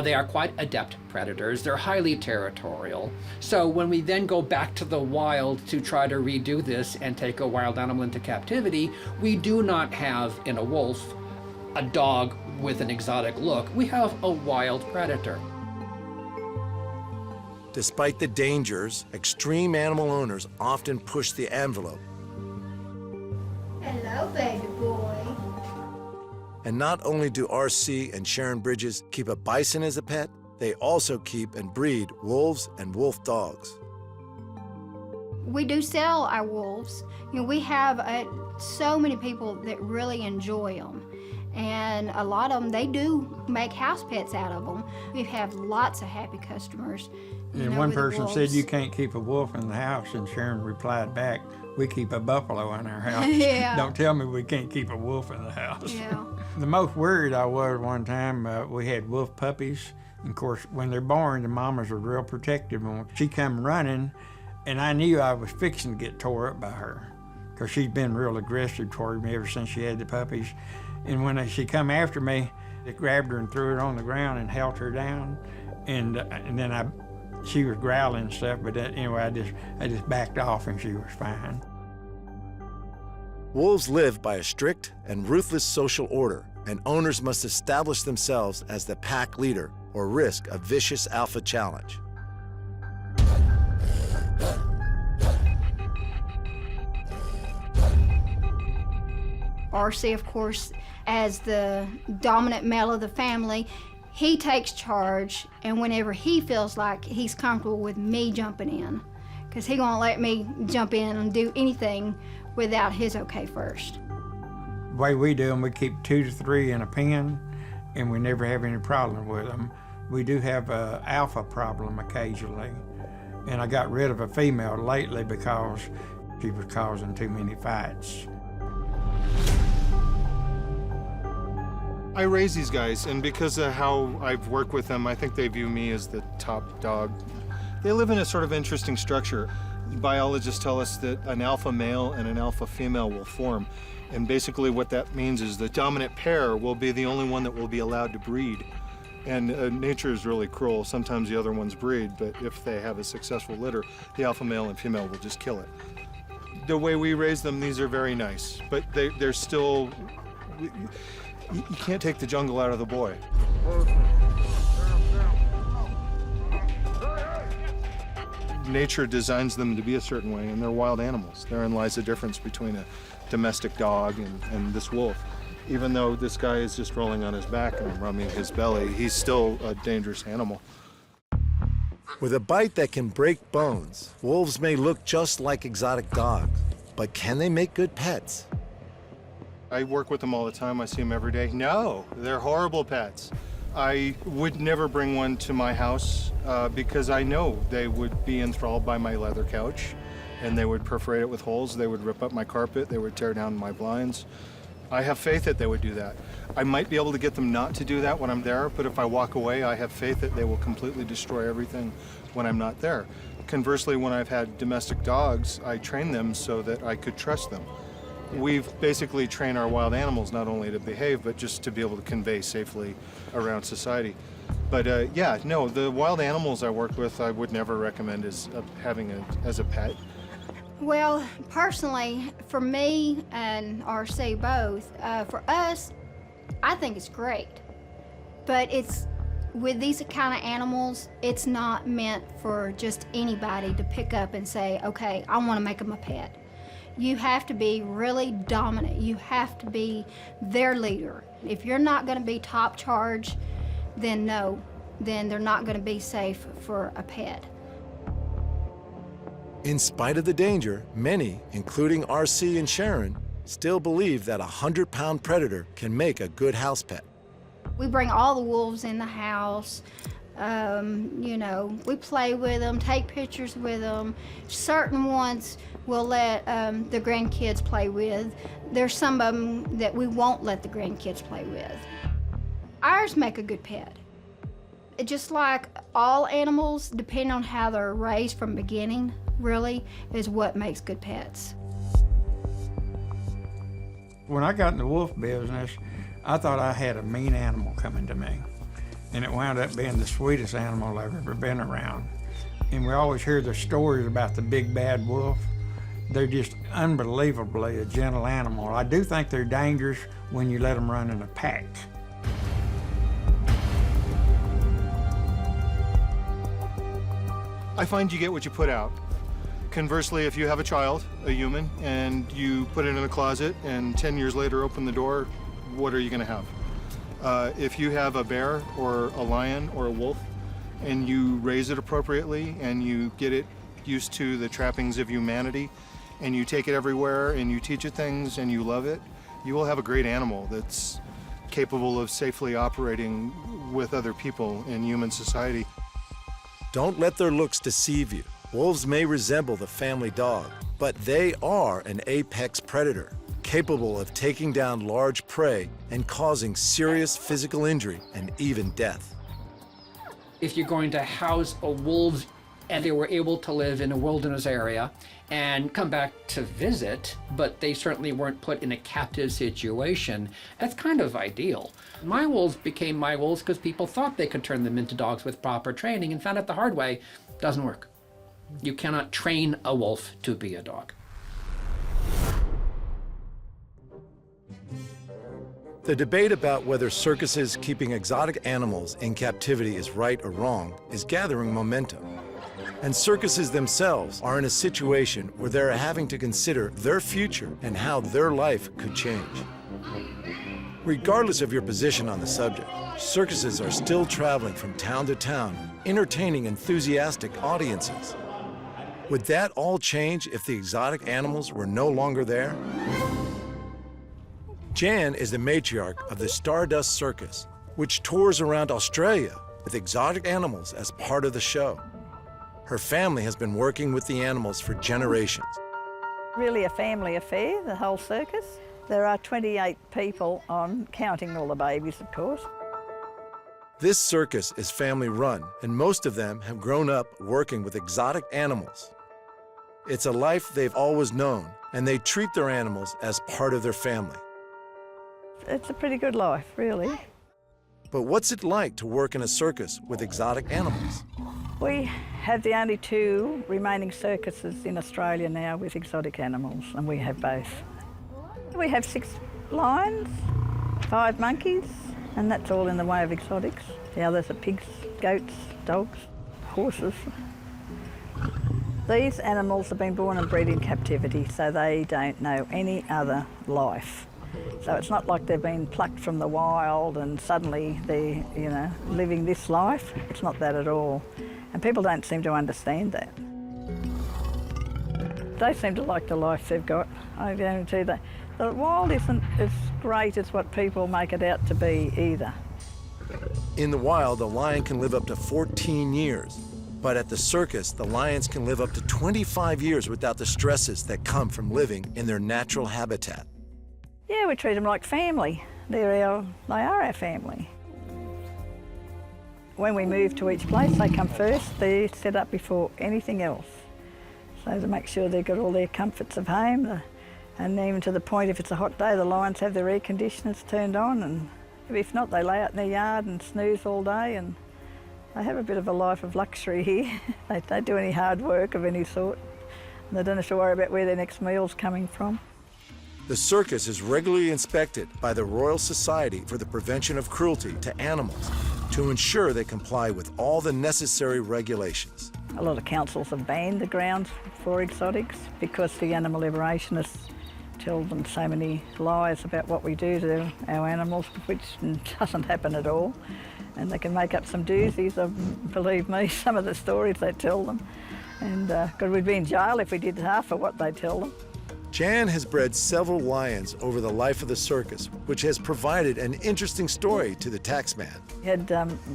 They are quite adept predators. They're highly territorial. So when we then go back to the wild to try to redo this and take a wild animal into captivity, we do not have in a wolf a dog with an exotic look. We have a wild predator. Despite the dangers, extreme animal owners often push the envelope. Hello, baby boy. And not only do RC and Sharon Bridges keep a bison as a pet, they also keep and breed wolves and wolf dogs. We do sell our wolves. You know, we have so many people that really enjoy them. And a lot of them, they do make house pets out of them. We have lots of happy customers. And one person said, "You can't keep a wolf in the house," and Sharon replied back, "We keep a buffalo in our house." Yeah. Don't tell me we can't keep a wolf in the house. Yeah. The most worried I was one time, we had wolf puppies. And of course, when they're born, the mamas are real protective. And she come running, and I knew I was fixing to get tore up by her, because she'd been real aggressive toward me ever since she had the puppies. And when she come after me, I grabbed her and threw her on the ground and held her down. And then she was growling and stuff, but anyway, I just backed off and she was fine. Wolves live by a strict and ruthless social order, and owners must establish themselves as the pack leader or risk a vicious alpha challenge. RC, of course, as the dominant male of the family, he takes charge, and whenever he feels like he's comfortable with me jumping in, because he won't let me jump in and do anything without his okay first. The way we do them, we keep 2 to 3 in a pen, and we never have any problem with them. We do have an alpha problem occasionally, and I got rid of a female lately because she was causing too many fights. I raise these guys, and because of how I've worked with them, I think they view me as the top dog. They live in a sort of interesting structure. Biologists tell us that an alpha male and an alpha female will form. And basically what that means is the dominant pair will be the only one that will be allowed to breed. And nature is really cruel. Sometimes the other ones breed, but if they have a successful litter, the alpha male and female will just kill it. The way we raise them, these are very nice, but they're still, you can't take the jungle out of the boy. Nature designs them to be a certain way, and they're wild animals. Therein lies the difference between a domestic dog and this wolf. Even though this guy is just rolling on his back and I'm rubbing his belly, he's still a dangerous animal. With a bite that can break bones, wolves may look just like exotic dogs, but can they make good pets? I work with them all the time. I see them every day. No, they're horrible pets. I would never bring one to my house because I know they would be enthralled by my leather couch, and they would perforate it with holes. They would rip up my carpet. They would tear down my blinds. I have faith that they would do that. I might be able to get them not to do that when I'm there, but if I walk away, I have faith that they will completely destroy everything when I'm not there. Conversely, when I've had domestic dogs, I train them so that I could trust them. We've basically trained our wild animals not only to behave, but just to be able to convey safely around society. But yeah, no, the wild animals I work with, I would never recommend as having as a pet. Well, personally, for me and RC both, for us, I think it's great. But it's, with these kind of animals, it's not meant for just anybody to pick up and say, okay, I want to make them a pet. You have to be really dominant. You have to be their leader. If you're not going to be top charge, then no, then they're not going to be safe for a pet. In spite of the danger, many, including RC and Sharon, still believe that a 100-pound predator can make a good house pet. We bring all the wolves in the house. You know, we play with them, take pictures with them. Certain ones we'll let the grandkids play with. There's some of them that we won't let the grandkids play with. Ours make a good pet. Just like all animals, depending on how they're raised from beginning, really, is what makes good pets. When I got in the wolf business, I thought I had a mean animal coming to me. And it wound up being the sweetest animal I've ever been around. And we always hear the stories about the big bad wolf. They're just unbelievably a gentle animal. I do think they're dangerous when you let them run in a pack. I find you get what you put out. Conversely, if you have a child, a human, and you put it in a closet and 10 years later open the door, what are you gonna have? If you have a bear or a lion or a wolf and you raise it appropriately and you get it used to the trappings of humanity and you take it everywhere and you teach it things and you love it, you will have a great animal that's capable of safely operating with other people in human society. Don't let their looks deceive you. Wolves may resemble the family dog, but they are an apex predator, capable of taking down large prey and causing serious physical injury and even death. If you're going to house a wolf and they were able to live in a wilderness area and come back to visit, but they certainly weren't put in a captive situation, that's kind of ideal. My wolves became my wolves because people thought they could turn them into dogs with proper training and found out the hard way, doesn't work. You cannot train a wolf to be a dog. The debate about whether circuses keeping exotic animals in captivity is right or wrong is gathering momentum. And circuses themselves are in a situation where they're having to consider their future and how their life could change. Regardless of your position on the subject, circuses are still traveling from town to town, entertaining enthusiastic audiences. Would that all change if the exotic animals were no longer there? Jan is the matriarch of the Stardust Circus, which tours around Australia with exotic animals as part of the show. Her family has been working with the animals for generations. Really a family affair, the whole circus. There are 28 people on, counting all the babies, of course. This circus is family-run, and most of them have grown up working with exotic animals. It's a life they've always known, and they treat their animals as part of their family. It's a pretty good life, really. But what's it like to work in a circus with exotic animals? We have the only 2 remaining circuses in Australia now with exotic animals, and we have both. We have 6 lions, 5 monkeys, and that's all in the way of exotics. The others are pigs, goats, dogs, horses. These animals have been born and bred in captivity, so they don't know any other life. So it's not like they've been plucked from the wild and suddenly they're, you know, living this life. It's not that at all. And people don't seem to understand that. They seem to like the life they've got. I guarantee that. The wild isn't as great as what people make it out to be either. In the wild, a lion can live up to 14 years. But at the circus, the lions can live up to 25 years without the stresses that come from living in their natural habitat. Yeah, we treat them like family. They are our family. When we move to each place, they come first. They're set up before anything else. So to make sure they've got all their comforts of home, and even to the point if it's a hot day, the lions have their air conditioners turned on, and if not, they lay out in their yard and snooze all day, and they have a bit of a life of luxury here. They don't do any hard work of any sort. And they don't have to worry about where their next meal's coming from. The circus is regularly inspected by the Royal Society for the Prevention of Cruelty to Animals to ensure they comply with all the necessary regulations. A lot of councils have banned the grounds for exotics because the animal liberationists tell them so many lies about what we do to our animals, which doesn't happen at all. And they can make up some doozies of, believe me, some of the stories they tell them. And God, we'd be in jail if we did half of what they tell them. Jan has bred several lions over the life of the circus, which has provided an interesting story to the taxman. We had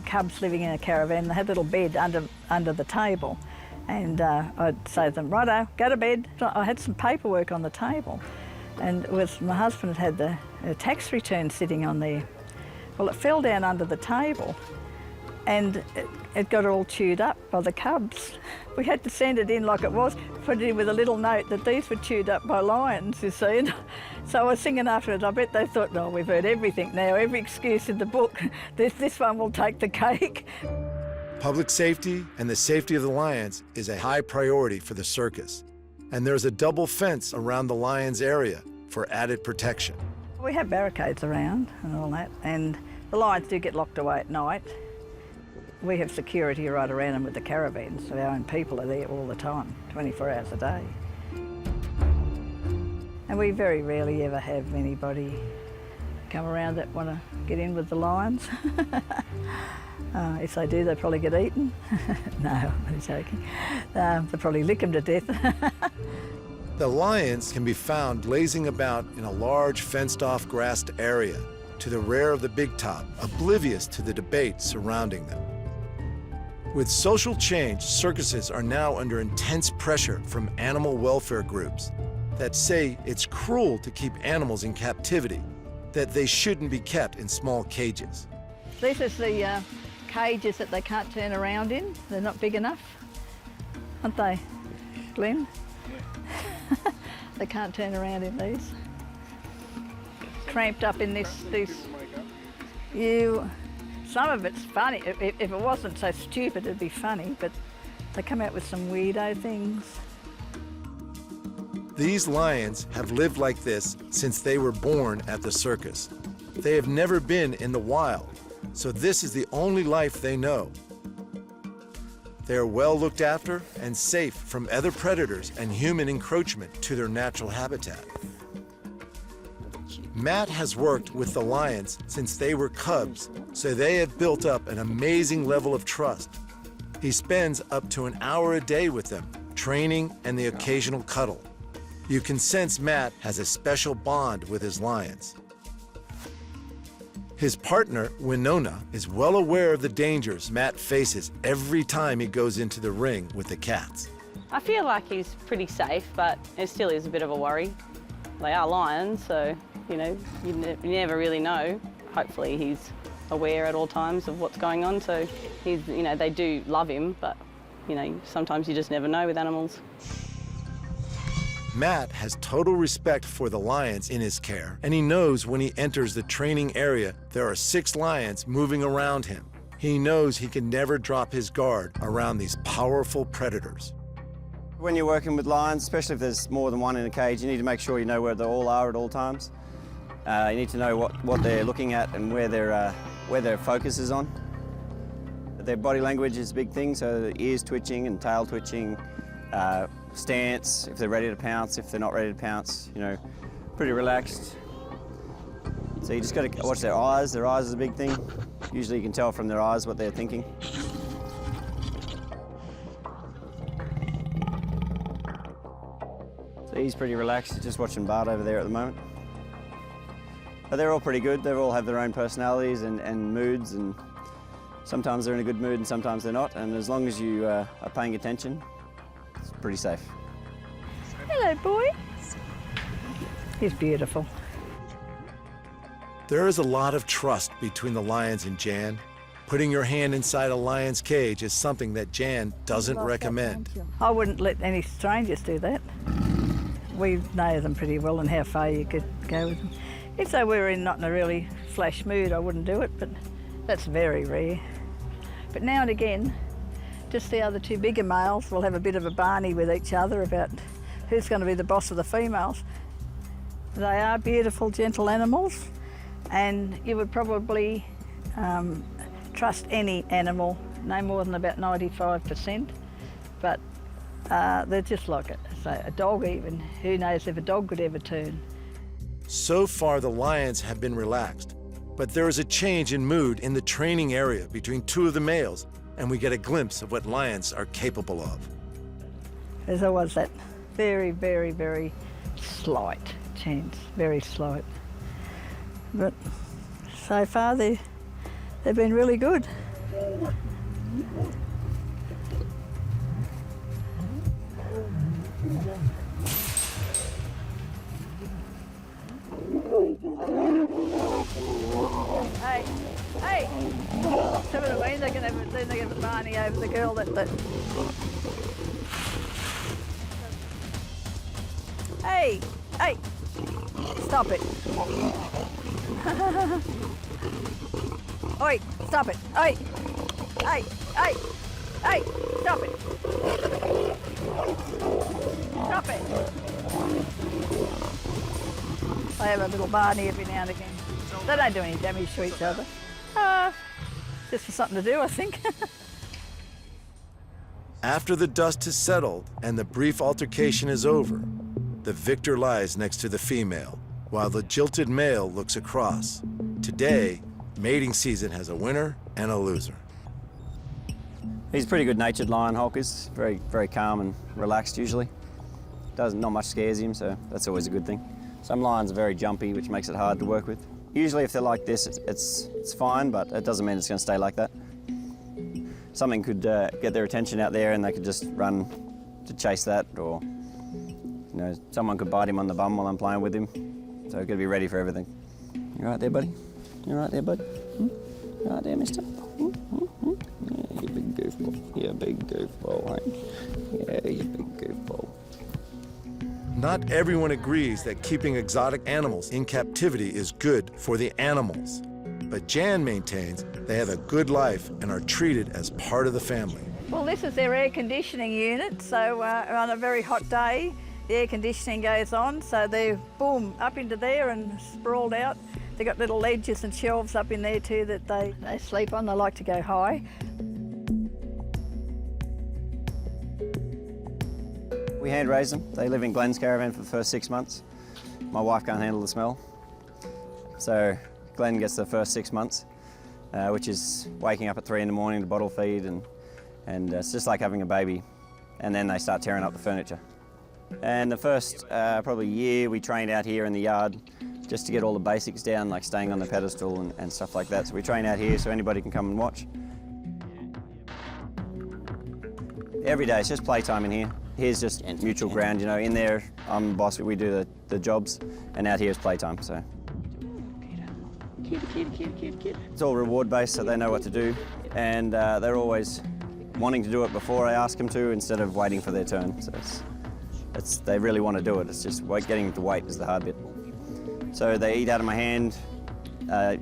cubs living in a caravan. They had a little bed under the table. And I'd say to them, righto, go to bed. So I had some paperwork on the table. And it was, my husband had the tax return sitting on there. Well, it fell down under the table and it got all chewed up by the cubs. We had to send it in like it was, put it in with a little note that these were chewed up by lions, you see. And so I was singing after it. I bet they thought, no, we've heard everything now, every excuse in the book. This one will take the cake. Public safety and the safety of the lions is a high priority for the circus. And there's a double fence around the lions area for added protection. We have barricades around and all that, and the lions do get locked away at night. We have security right around them with the caravans, so our own people are there all the time, 24 hours a day. And we very rarely ever have anybody come around that want to get in with the lions. If they do, they probably get eaten. No, I'm joking. They'll probably lick them to death. The lions can be found lazing about in a large fenced-off grassed area to the rear of the big top, oblivious to the debate surrounding them. With social change, circuses are now under intense pressure from animal welfare groups that say it's cruel to keep animals in captivity, that they shouldn't be kept in small cages. This is the cages that they can't turn around in. They're not big enough, aren't they, Glenn? They can't turn around in these. Cramped up in this. Some of it's funny. If it wasn't so stupid, it'd be funny, but they come out with some weirdo things. These lions have lived like this since they were born at the circus. They have never been in the wild, so this is the only life they know. They are well looked after and safe from other predators and human encroachment to their natural habitat. Matt has worked with the lions since they were cubs, so they have built up an amazing level of trust. He spends up to an hour a day with them, training and the occasional cuddle. You can sense Matt has a special bond with his lions. His partner, Winona, is well aware of the dangers Matt faces every time he goes into the ring with the cats. I feel like he's pretty safe, but it still is a bit of a worry. They are lions, so, you know, you never really know. Hopefully he's aware at all times of what's going on, so he's, you know, they do love him, but, you know, sometimes you just never know with animals. Matt has total respect for the lions in his care, and he knows when he enters the training area, there are 6 lions moving around him. He knows he can never drop his guard around these powerful predators. When you're working with lions, especially if there's more than one in a cage, you need to make sure you know where they all are at all times. You need to know what they're looking at and where their focus is on. Their body language is a big thing, so the ears twitching and tail twitching, stance, if they're ready to pounce, if they're not ready to pounce, you know, pretty relaxed. So you just got to watch their eyes. Their eyes is a big thing. Usually you can tell from their eyes what they're thinking. So he's pretty relaxed, just watching Bart over there at the moment. But they're all pretty good. They all have their own personalities and moods, and sometimes they're in a good mood and sometimes they're not. And as long as you are paying attention, it's pretty safe. Hello, boy. He's beautiful. There is a lot of trust between the lions and Jan. Putting your hand inside a lion's cage is something that Jan doesn't recommend. I wouldn't let any strangers do that. We know them pretty well and how far you could go with them. If they were not in a really flash mood, I wouldn't do it, but that's very rare. But now and again, just the other two bigger males will have a bit of a barney with each other about who's going to be the boss of the females. They are beautiful, gentle animals, and you would probably trust any animal, no more than about 95%, but they're just like a dog even. Who knows if a dog could ever turn. So far, the lions have been relaxed, but there is a change in mood in the training area between two of the males, and we get a glimpse of what lions are capable of. There's always that very, very, very slight chance, very slight. But so far, they've been really good. Hey! So what I mean, they're going to barney over the girl that. Hey! Stop it! Oi! Stop it! Hey! Stop it! Stop it! They have a little barney every now and again. They don't do any damage to each other. Just for something to do, I think. After the dust has settled and the brief altercation is over, the victor lies next to the female, while the jilted male looks across. Today, mating season has a winner and a loser. He's a pretty good-natured lion, Hulk is. Very, very calm and relaxed usually. Not much scares him, so that's always a good thing. Some lions are very jumpy, which makes it hard to work with. Usually if they're like this, it's fine, but it doesn't mean it's going to stay like that. Something could get their attention out there and they could just run to chase that, or someone could bite him on the bum while I'm playing with him. So I've got to be ready for everything. You right there, buddy? You right there, bud? You right there, mister? Yeah, you big goofball. You big goofball, hey? Yeah, you big goofball. Not everyone agrees that keeping exotic animals in captivity is good for the animals. But Jan maintains they have a good life and are treated as part of the family. Well, this is their air conditioning unit, so on a very hot day, the air conditioning goes on, so they're, boom, up into there and sprawled out. They've got little ledges and shelves up in there too that they sleep on. They like to go high. We hand raise them. They live in Glenn's caravan for the first 6 months. My wife can't handle the smell. So Glenn gets the first 6 months, which is waking up at 3 in the morning to bottle feed, and it's just like having a baby. And then they start tearing up the furniture. And the first probably year we trained out here in the yard just to get all the basics down, like staying on the pedestal and stuff like that. So we train out here so anybody can come and watch. Every day, it's just playtime in here. Here's just neutral ground, in there I'm the boss, we do the jobs, and out here is playtime, so. It's all reward-based, so they know what to do, and they're always wanting to do it before I ask them to, instead of waiting for their turn. So they really want to do it. It's just getting them to wait is the hard bit. So they eat out of my hand,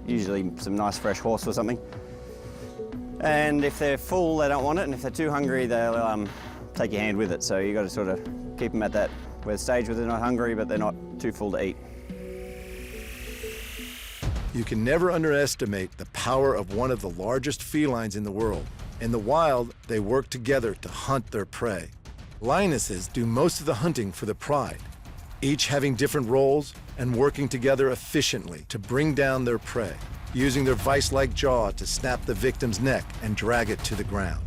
usually some nice fresh horse or something. And if they're full, they don't want it, and if they're too hungry, they'll take your hand with it. So you got to sort of keep them at that stage where they're not hungry, but they're not too full to eat. You can never underestimate the power of one of the largest felines in the world. In the wild, they work together to hunt their prey. Lionesses do most of the hunting for the pride, each having different roles and working together efficiently to bring down their prey, using their vice-like jaw to snap the victim's neck and drag it to the ground.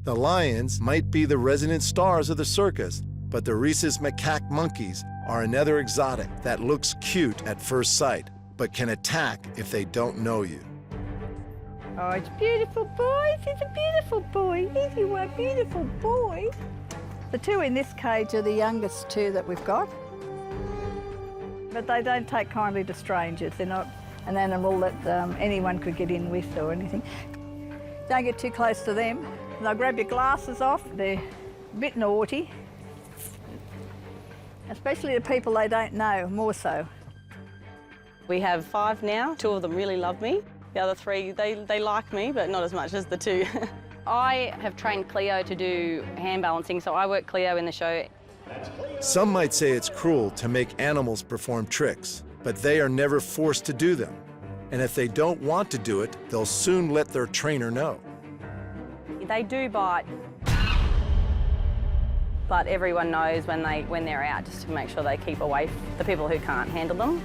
The lions might be the resident stars of the circus, but the rhesus macaque monkeys are another exotic that looks cute at first sight, but can attack if they don't know you. Oh, it's beautiful boys. It's a beautiful boy. He's a beautiful boy. The two in this cage are the youngest two that we've got. But they don't take kindly to strangers. They're not an animal that anyone could get in with or anything. Don't get too close to them. They'll grab your glasses off. They're a bit naughty. Especially the people they don't know, more so. We have 5 now. 2 of them really love me. The other 3, they like me, but not as much as the 2. I have trained Cleo to do hand balancing, so I work Cleo in the show. Some might say it's cruel to make animals perform tricks, but they are never forced to do them. And if they don't want to do it, they'll soon let their trainer know. They do bite, but everyone knows when they're out, just to make sure they keep away from the people who can't handle them.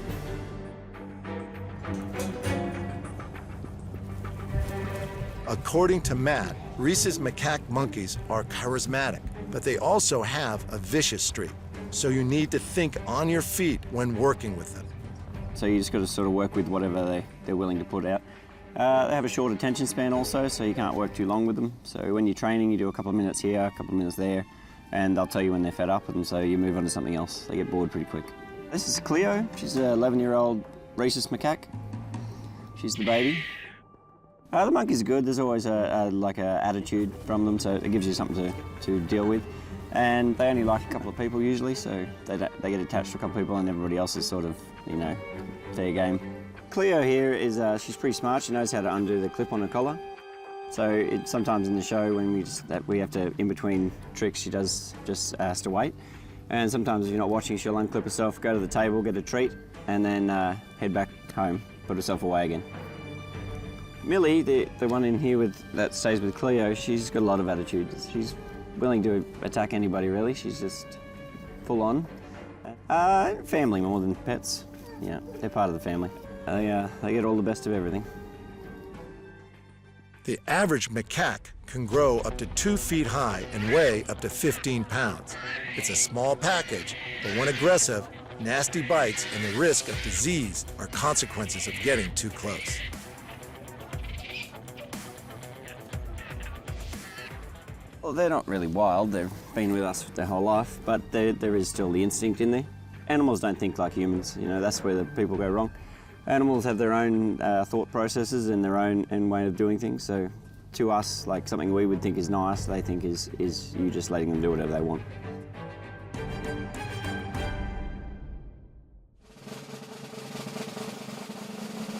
According to Matt, Reese's macaque monkeys are charismatic, but they also have a vicious streak. So you need to think on your feet when working with them. So you just got to sort of work with whatever they're willing to put out. They have a short attention span also, so you can't work too long with them. So when you're training, you do a couple of minutes here, a couple of minutes there, and they'll tell you when they're fed up, and so you move on to something else. They get bored pretty quick. This is Cleo. She's an 11-year-old rhesus macaque. She's the baby. The monkeys are good. There's always like a attitude from them, so it gives you something to deal with. And they only like a couple of people usually, so they get attached to a couple of people, and everybody else is sort of, you know, fair game. Cleo here is she's pretty smart. She knows how to undo the clip on her collar. So sometimes in the show when we have to, in between tricks, she does just has to wait. And sometimes if you're not watching, she'll unclip herself, go to the table, get a treat, and then head back home, put herself away again. Millie, the one in here that stays with Cleo, she's got a lot of attitude. She's willing to attack anybody, really. She's just full on. Family more than pets. Yeah, they're part of the family. They get all the best of everything. The average macaque can grow up to 2 feet high and weigh up to 15 pounds. It's a small package, but when aggressive, nasty bites and the risk of disease are consequences of getting too close. Well, they're not really wild. They've been with us their whole life, but there is still the instinct in there. Animals don't think like humans. You know, that's where the people go wrong. Animals have their own thought processes and their own way of doing things. So to us, like something we would think is nice, they think is you just letting them do whatever they want.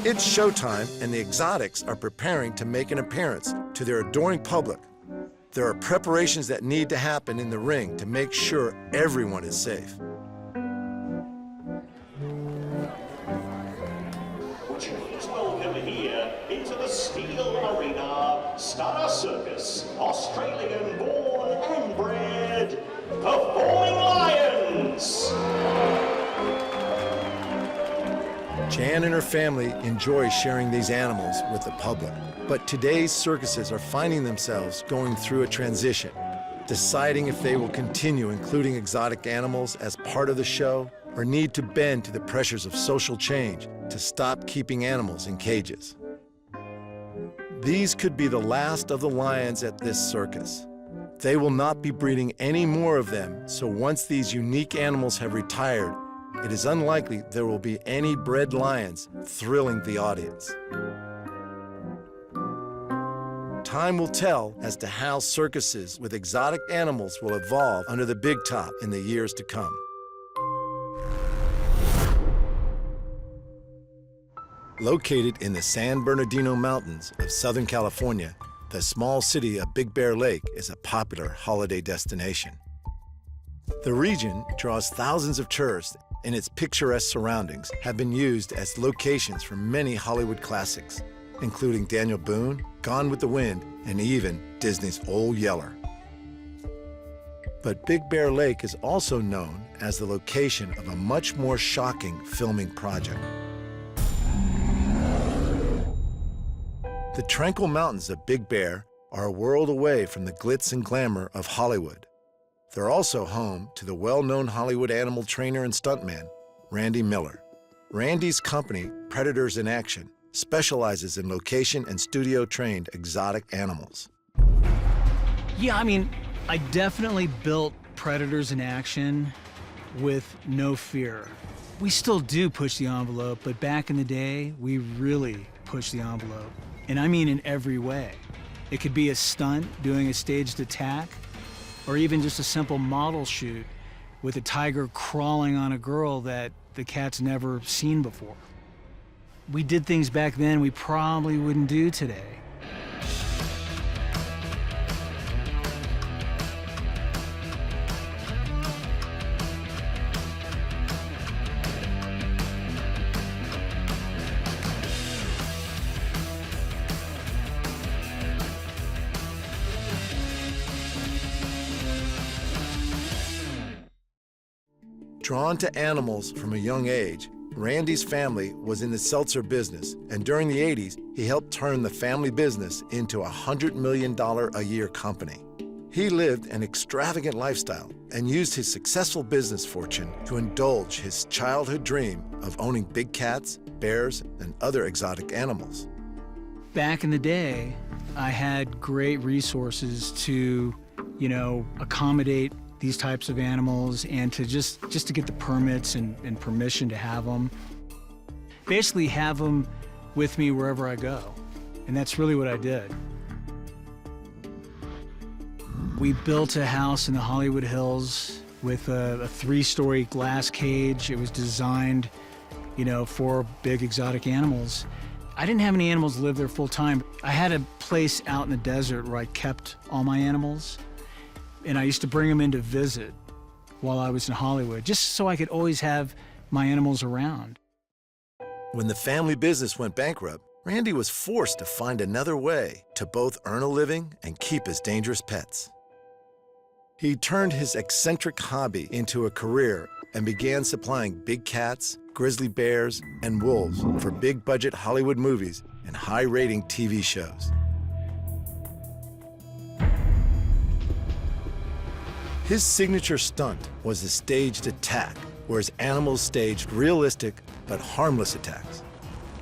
It's showtime, and the exotics are preparing to make an appearance to their adoring public. There are preparations that need to happen in the ring to make sure everyone is safe. Would you please welcome here into the Steel Arena, Stardust Circus, Australian-born and bred, Performing Lions! Jan and her family enjoy sharing these animals with the public. But today's circuses are finding themselves going through a transition, deciding if they will continue including exotic animals as part of the show or need to bend to the pressures of social change to stop keeping animals in cages. These could be the last of the lions at this circus. They will not be breeding any more of them, so once these unique animals have retired, it is unlikely there will be any bred lions thrilling the audience. Time will tell as to how circuses with exotic animals will evolve under the big top in the years to come. Located in the San Bernardino Mountains of Southern California, the small city of Big Bear Lake is a popular holiday destination. The region draws thousands of tourists, and its picturesque surroundings have been used as locations for many Hollywood classics, including Daniel Boone, Gone with the Wind, and even Disney's Old Yeller. But Big Bear Lake is also known as the location of a much more shocking filming project. The tranquil mountains of Big Bear are a world away from the glitz and glamour of Hollywood. They're also home to the well-known Hollywood animal trainer and stuntman, Randy Miller. Randy's company, Predators in Action, specializes in location and studio-trained exotic animals. Yeah, I mean, I definitely built Predators in Action with no fear. We still do push the envelope, but back in the day, we really pushed the envelope. And I mean in every way. It could be a stunt, doing a staged attack, or even just a simple model shoot with a tiger crawling on a girl that the cat's never seen before. We did things back then we probably wouldn't do today. Drawn to animals from a young age, Randy's family was in the seltzer business, and during the 80s, he helped turn the family business into a $100 million a year company. He lived an extravagant lifestyle and used his successful business fortune to indulge his childhood dream of owning big cats, bears, and other exotic animals. Back in the day, I had great resources to, accommodate these types of animals and to just to get the permits and permission to have them. Basically have them with me wherever I go. And that's really what I did. We built a house in the Hollywood Hills with a 3-story glass cage. It was designed, for big exotic animals. I didn't have any animals live there full time. I had a place out in the desert where I kept all my animals. And I used to bring them in to visit while I was in Hollywood, just so I could always have my animals around. When the family business went bankrupt, Randy was forced to find another way to both earn a living and keep his dangerous pets. He turned his eccentric hobby into a career and began supplying big cats, grizzly bears, and wolves for big-budget Hollywood movies and high-rating TV shows. His signature stunt was the staged attack, where his animals staged realistic but harmless attacks.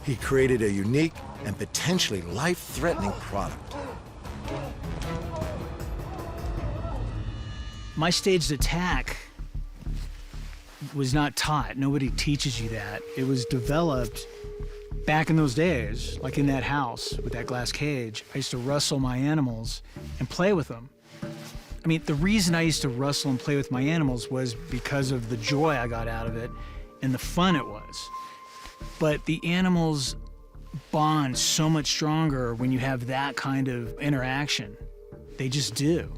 He created a unique and potentially life-threatening product. My staged attack was not taught. Nobody teaches you that. It was developed back in those days, like in that house with that glass cage. I used to wrestle my animals and play with them. I mean, the reason I used to wrestle and play with my animals was because of the joy I got out of it and the fun it was. But the animals bond so much stronger when you have that kind of interaction. They just do.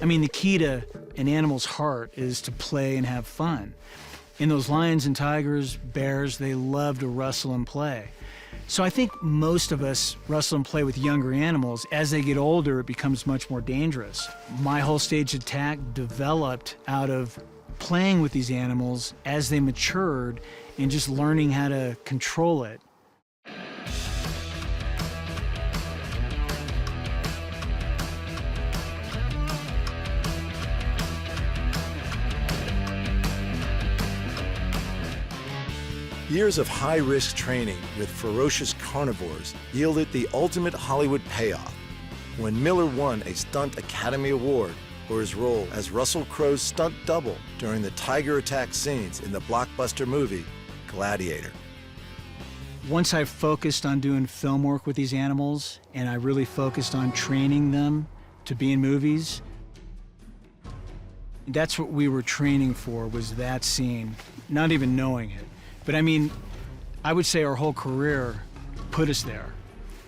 I mean, the key to an animal's heart is to play and have fun. And those lions and tigers, bears, they love to wrestle and play. So I think most of us wrestle and play with younger animals. As they get older, it becomes much more dangerous. My whole staged attack developed out of playing with these animals as they matured and just learning how to control it. Years of high-risk training with ferocious carnivores yielded the ultimate Hollywood payoff when Miller won a Stunt Academy Award for his role as Russell Crowe's stunt double during the tiger attack scenes in the blockbuster movie Gladiator. Once I focused on doing film work with these animals, and I really focused on training them to be in movies, that's what we were training for, was that scene, not even knowing it. But I mean, I would say our whole career put us there.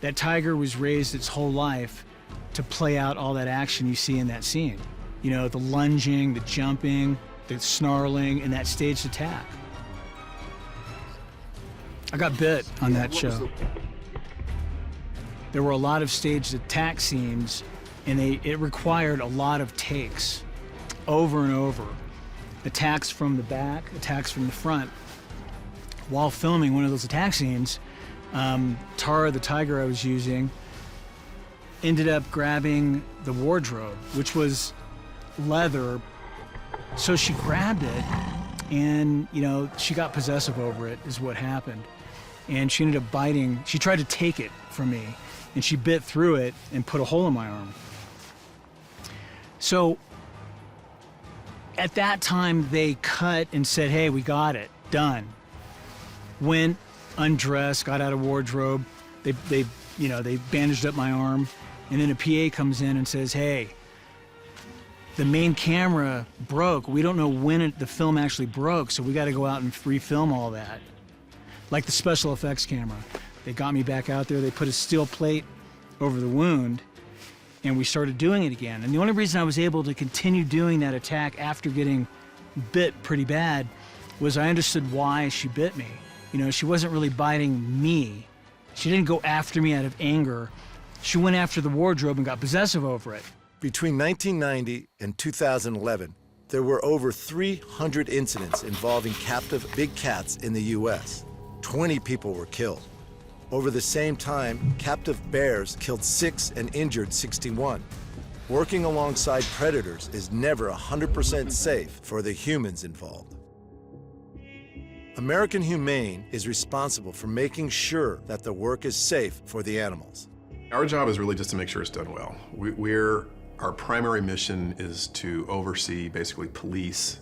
That tiger was raised its whole life to play out all that action you see in that scene. The lunging, the jumping, the snarling, and that staged attack. I got bit on that show. There were a lot of staged attack scenes, and it required a lot of takes, over and over. Attacks from the back, attacks from the front. While filming one of those attack scenes, Tara, the tiger I was using, ended up grabbing the wardrobe, which was leather. So she grabbed it, and she got possessive over it, is what happened. And she ended up biting. She tried to take it from me, and she bit through it and put a hole in my arm. So at that time, they cut and said, hey, we got it, done. Went, undressed, got out of wardrobe. They bandaged up my arm, and then a PA comes in and says, "Hey, the main camera broke. We don't know when the film actually broke, so we got to go out and refilm all that." Like the special effects camera. They got me back out there. They put a steel plate over the wound, and we started doing it again. And the only reason I was able to continue doing that attack after getting bit pretty bad was I understood why she bit me. You know, she wasn't really biting me. She didn't go after me out of anger. She went after the wardrobe and got possessive over it. Between 1990 and 2011, there were over 300 incidents involving captive big cats in the U.S. 20 people were killed. Over the same time, captive bears killed 6 and injured 61. Working alongside predators is never 100% safe for the humans involved. American Humane is responsible for making sure that the work is safe for the animals. Our job is really just to make sure it's done well. Our primary mission is to oversee, basically police,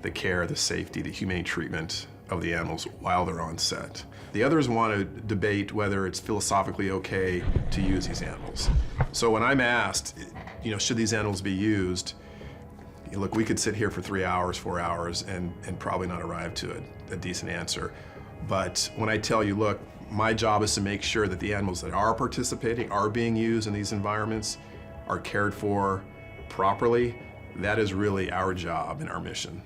the care, the safety, the humane treatment of the animals while they're on set. The others want to debate whether it's philosophically okay to use these animals. So when I'm asked, you know, should these animals be used, look, we could sit here for 3 hours, 4 hours, and probably not arrive to a decent answer. But when I tell you, look, my job is to make sure that the animals that are participating, are being used in these environments, are cared for properly, that is really our job and our mission.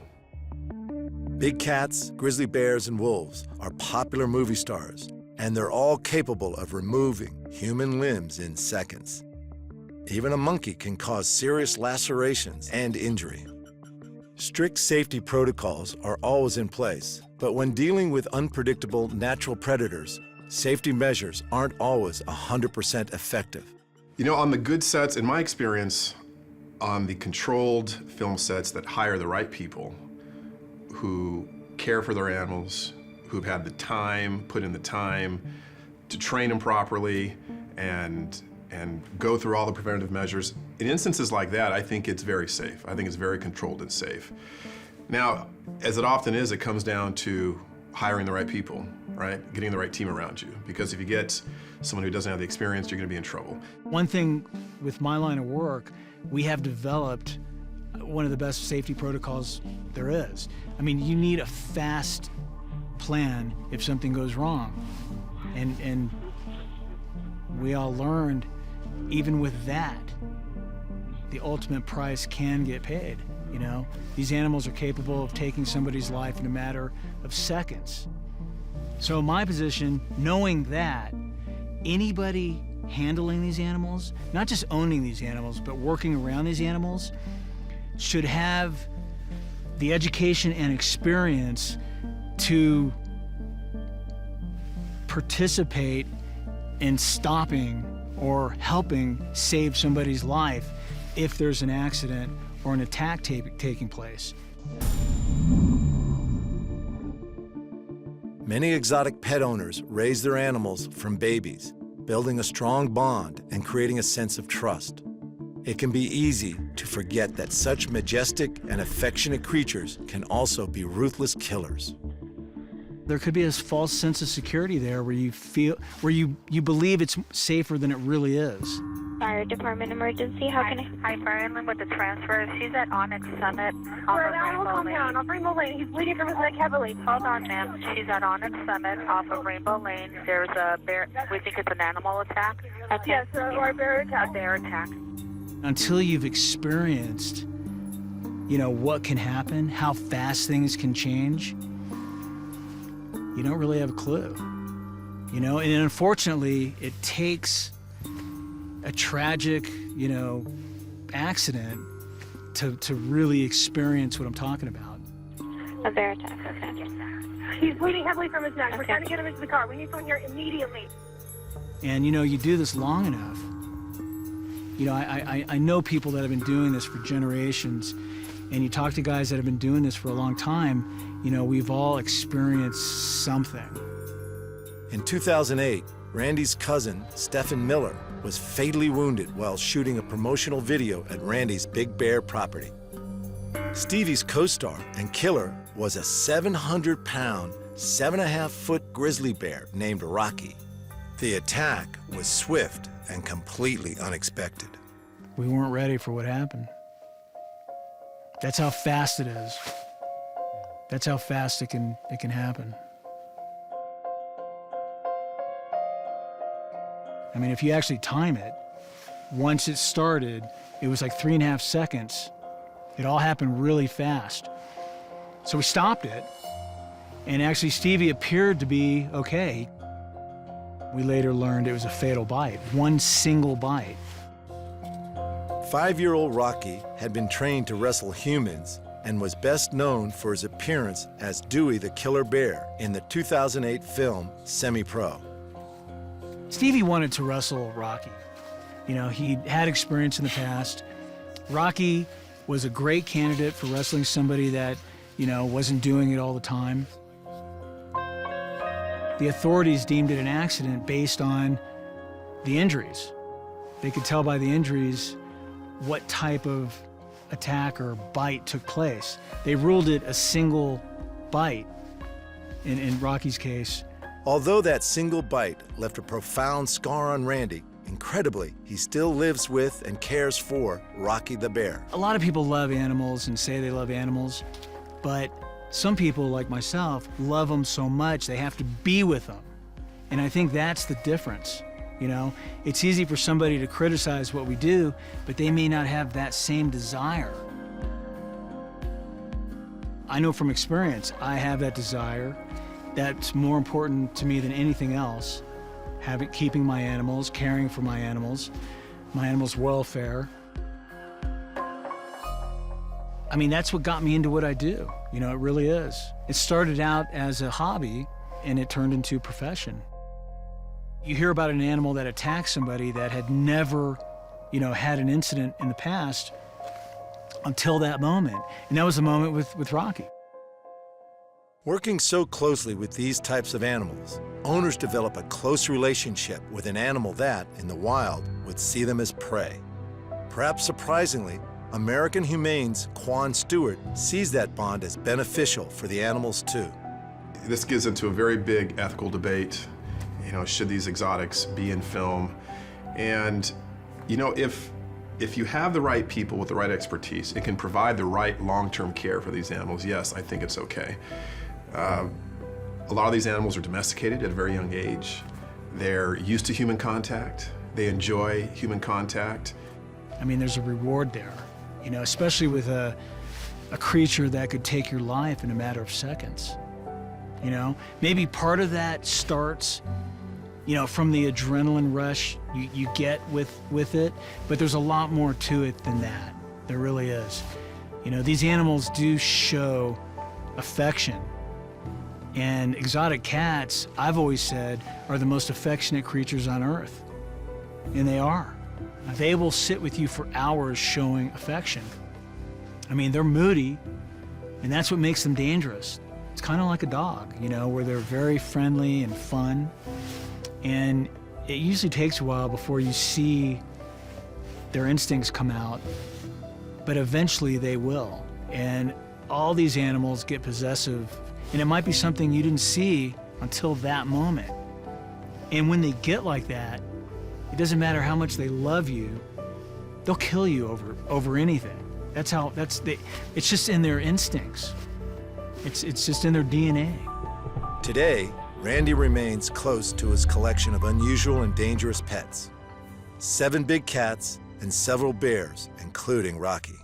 Big cats, grizzly bears, and wolves are popular movie stars, and they're all capable of removing human limbs in seconds. Even a monkey can cause serious lacerations and injury. Strict safety protocols are always in place, but when dealing with unpredictable natural predators, safety measures aren't always 100% effective. You know, on the good sets, in my experience, on the controlled film sets that hire the right people, who care for their animals, who've had the time, put in the time to train them properly and go through all the preventative measures. In instances like that, I think it's very safe. I think it's very controlled and safe. Now, as it often is, it comes down to hiring the right people, right? Getting the right team around you. Because if you get someone who doesn't have the experience, you're gonna be in trouble. One thing with my line of work, we have developed one of the best safety protocols there is. I mean, you need a fast plan if something goes wrong. And we all learned, even with that, the ultimate price can get paid, you know? These animals are capable of taking somebody's life in a matter of seconds. So in my position, knowing that, anybody handling these animals, not just owning these animals, but working around these animals, should have the education and experience to participate in stopping or helping save somebody's life if there's an accident or an attack taking place. Many exotic pet owners raise their animals from babies, building a strong bond and creating a sense of trust. It can be easy to forget that such majestic and affectionate creatures can also be ruthless killers. There could be this false sense of security there where you believe it's safer than it really is. Fire department emergency, how can I? Hi, Brian, I'm with the transfer. She's at Onyx Summit. We're on Rainbow Lane. He's bleeding from his leg heavily. Hold on, ma'am. She's at Onyx Summit off of Rainbow Lane. There's a bear, we think it's an animal attack. Okay. Yes, or a bear attack. Bear attack. Until you've experienced, you know, what can happen, how fast things can change, you don't really have a clue. You know, and unfortunately, it takes a tragic, you know, accident to really experience what I'm talking about. A bear attack, okay. He's bleeding heavily from his neck. We're trying to get him into the car. We need someone here immediately. And, you know, you do this long enough. You know, I know people that have been doing this for generations, and you talk to guys that have been doing this for a long time, you know, we've all experienced something. In 2008, Randy's cousin, Stephen Miller, was fatally wounded while shooting a promotional video at Randy's Big Bear property. Stevie's co-star and killer was a 700-pound, 7.5-foot grizzly bear named Rocky. The attack was swift and completely unexpected. We weren't ready for what happened. That's how fast it is. That's how fast it can happen. I mean, if you actually time it, once it started, it was like 3.5 seconds. It all happened really fast. So we stopped it, and actually Stevie appeared to be okay. We later learned it was a fatal bite, one single bite. 5-year-old Rocky had been trained to wrestle humans and was best known for his appearance as Dewey the Killer Bear in the 2008 film Semi-Pro. Stevie wanted to wrestle Rocky. You know, he had experience in the past. Rocky was a great candidate for wrestling somebody that, you know, wasn't doing it all the time. The authorities deemed it an accident based on the injuries. They could tell by the injuries what type of attack or bite took place. They ruled it a single bite in Rocky's case. Although that single bite left a profound scar on Randy, incredibly, he still lives with and cares for Rocky the bear. A lot of people love animals and say they love animals, but some people, like myself, love them so much they have to be with them. And I think that's the difference. You know, it's easy for somebody to criticize what we do, but they may not have that same desire. I know from experience, I have that desire. That's more important to me than anything else. Keeping my animals, caring for my animals' welfare. I mean, that's what got me into what I do. You know, it really is. It started out as a hobby, and it turned into a profession. You hear about an animal that attacks somebody that had never, you know, had an incident in the past until that moment. And that was the moment with Rocky. Working so closely with these types of animals, owners develop a close relationship with an animal that, in the wild, would see them as prey. Perhaps surprisingly, American Humane's Quan Stewart sees that bond as beneficial for the animals too. This gets into a very big ethical debate. You know, should these exotics be in film? And, you know, if you have the right people with the right expertise, it can provide the right long-term care for these animals. Yes, I think it's okay. A lot of these animals are domesticated at a very young age. They're used to human contact. They enjoy human contact. I mean, there's a reward there, you know, especially with a creature that could take your life in a matter of seconds. You know, maybe part of that starts, you know, from the adrenaline rush you get with it, but there's a lot more to it than that. There really is. You know, these animals do show affection. And exotic cats, I've always said, are the most affectionate creatures on Earth. And they are. They will sit with you for hours showing affection. I mean, they're moody, and that's what makes them dangerous. It's kind of like a dog, you know, where they're very friendly and fun. And it usually takes a while before you see their instincts come out, but eventually they will. And all these animals get possessive, and it might be something you didn't see until that moment. And when they get like that, it doesn't matter how much they love you, they'll kill you over anything. It's just in their instincts. It's just in their DNA. Today, Randy remains close to his collection of unusual and dangerous pets. 7 big cats and several bears, including Rocky.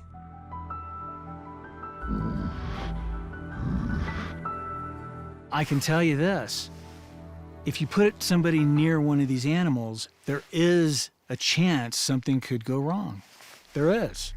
I can tell you this, if you put somebody near one of these animals, there is a chance something could go wrong. There is.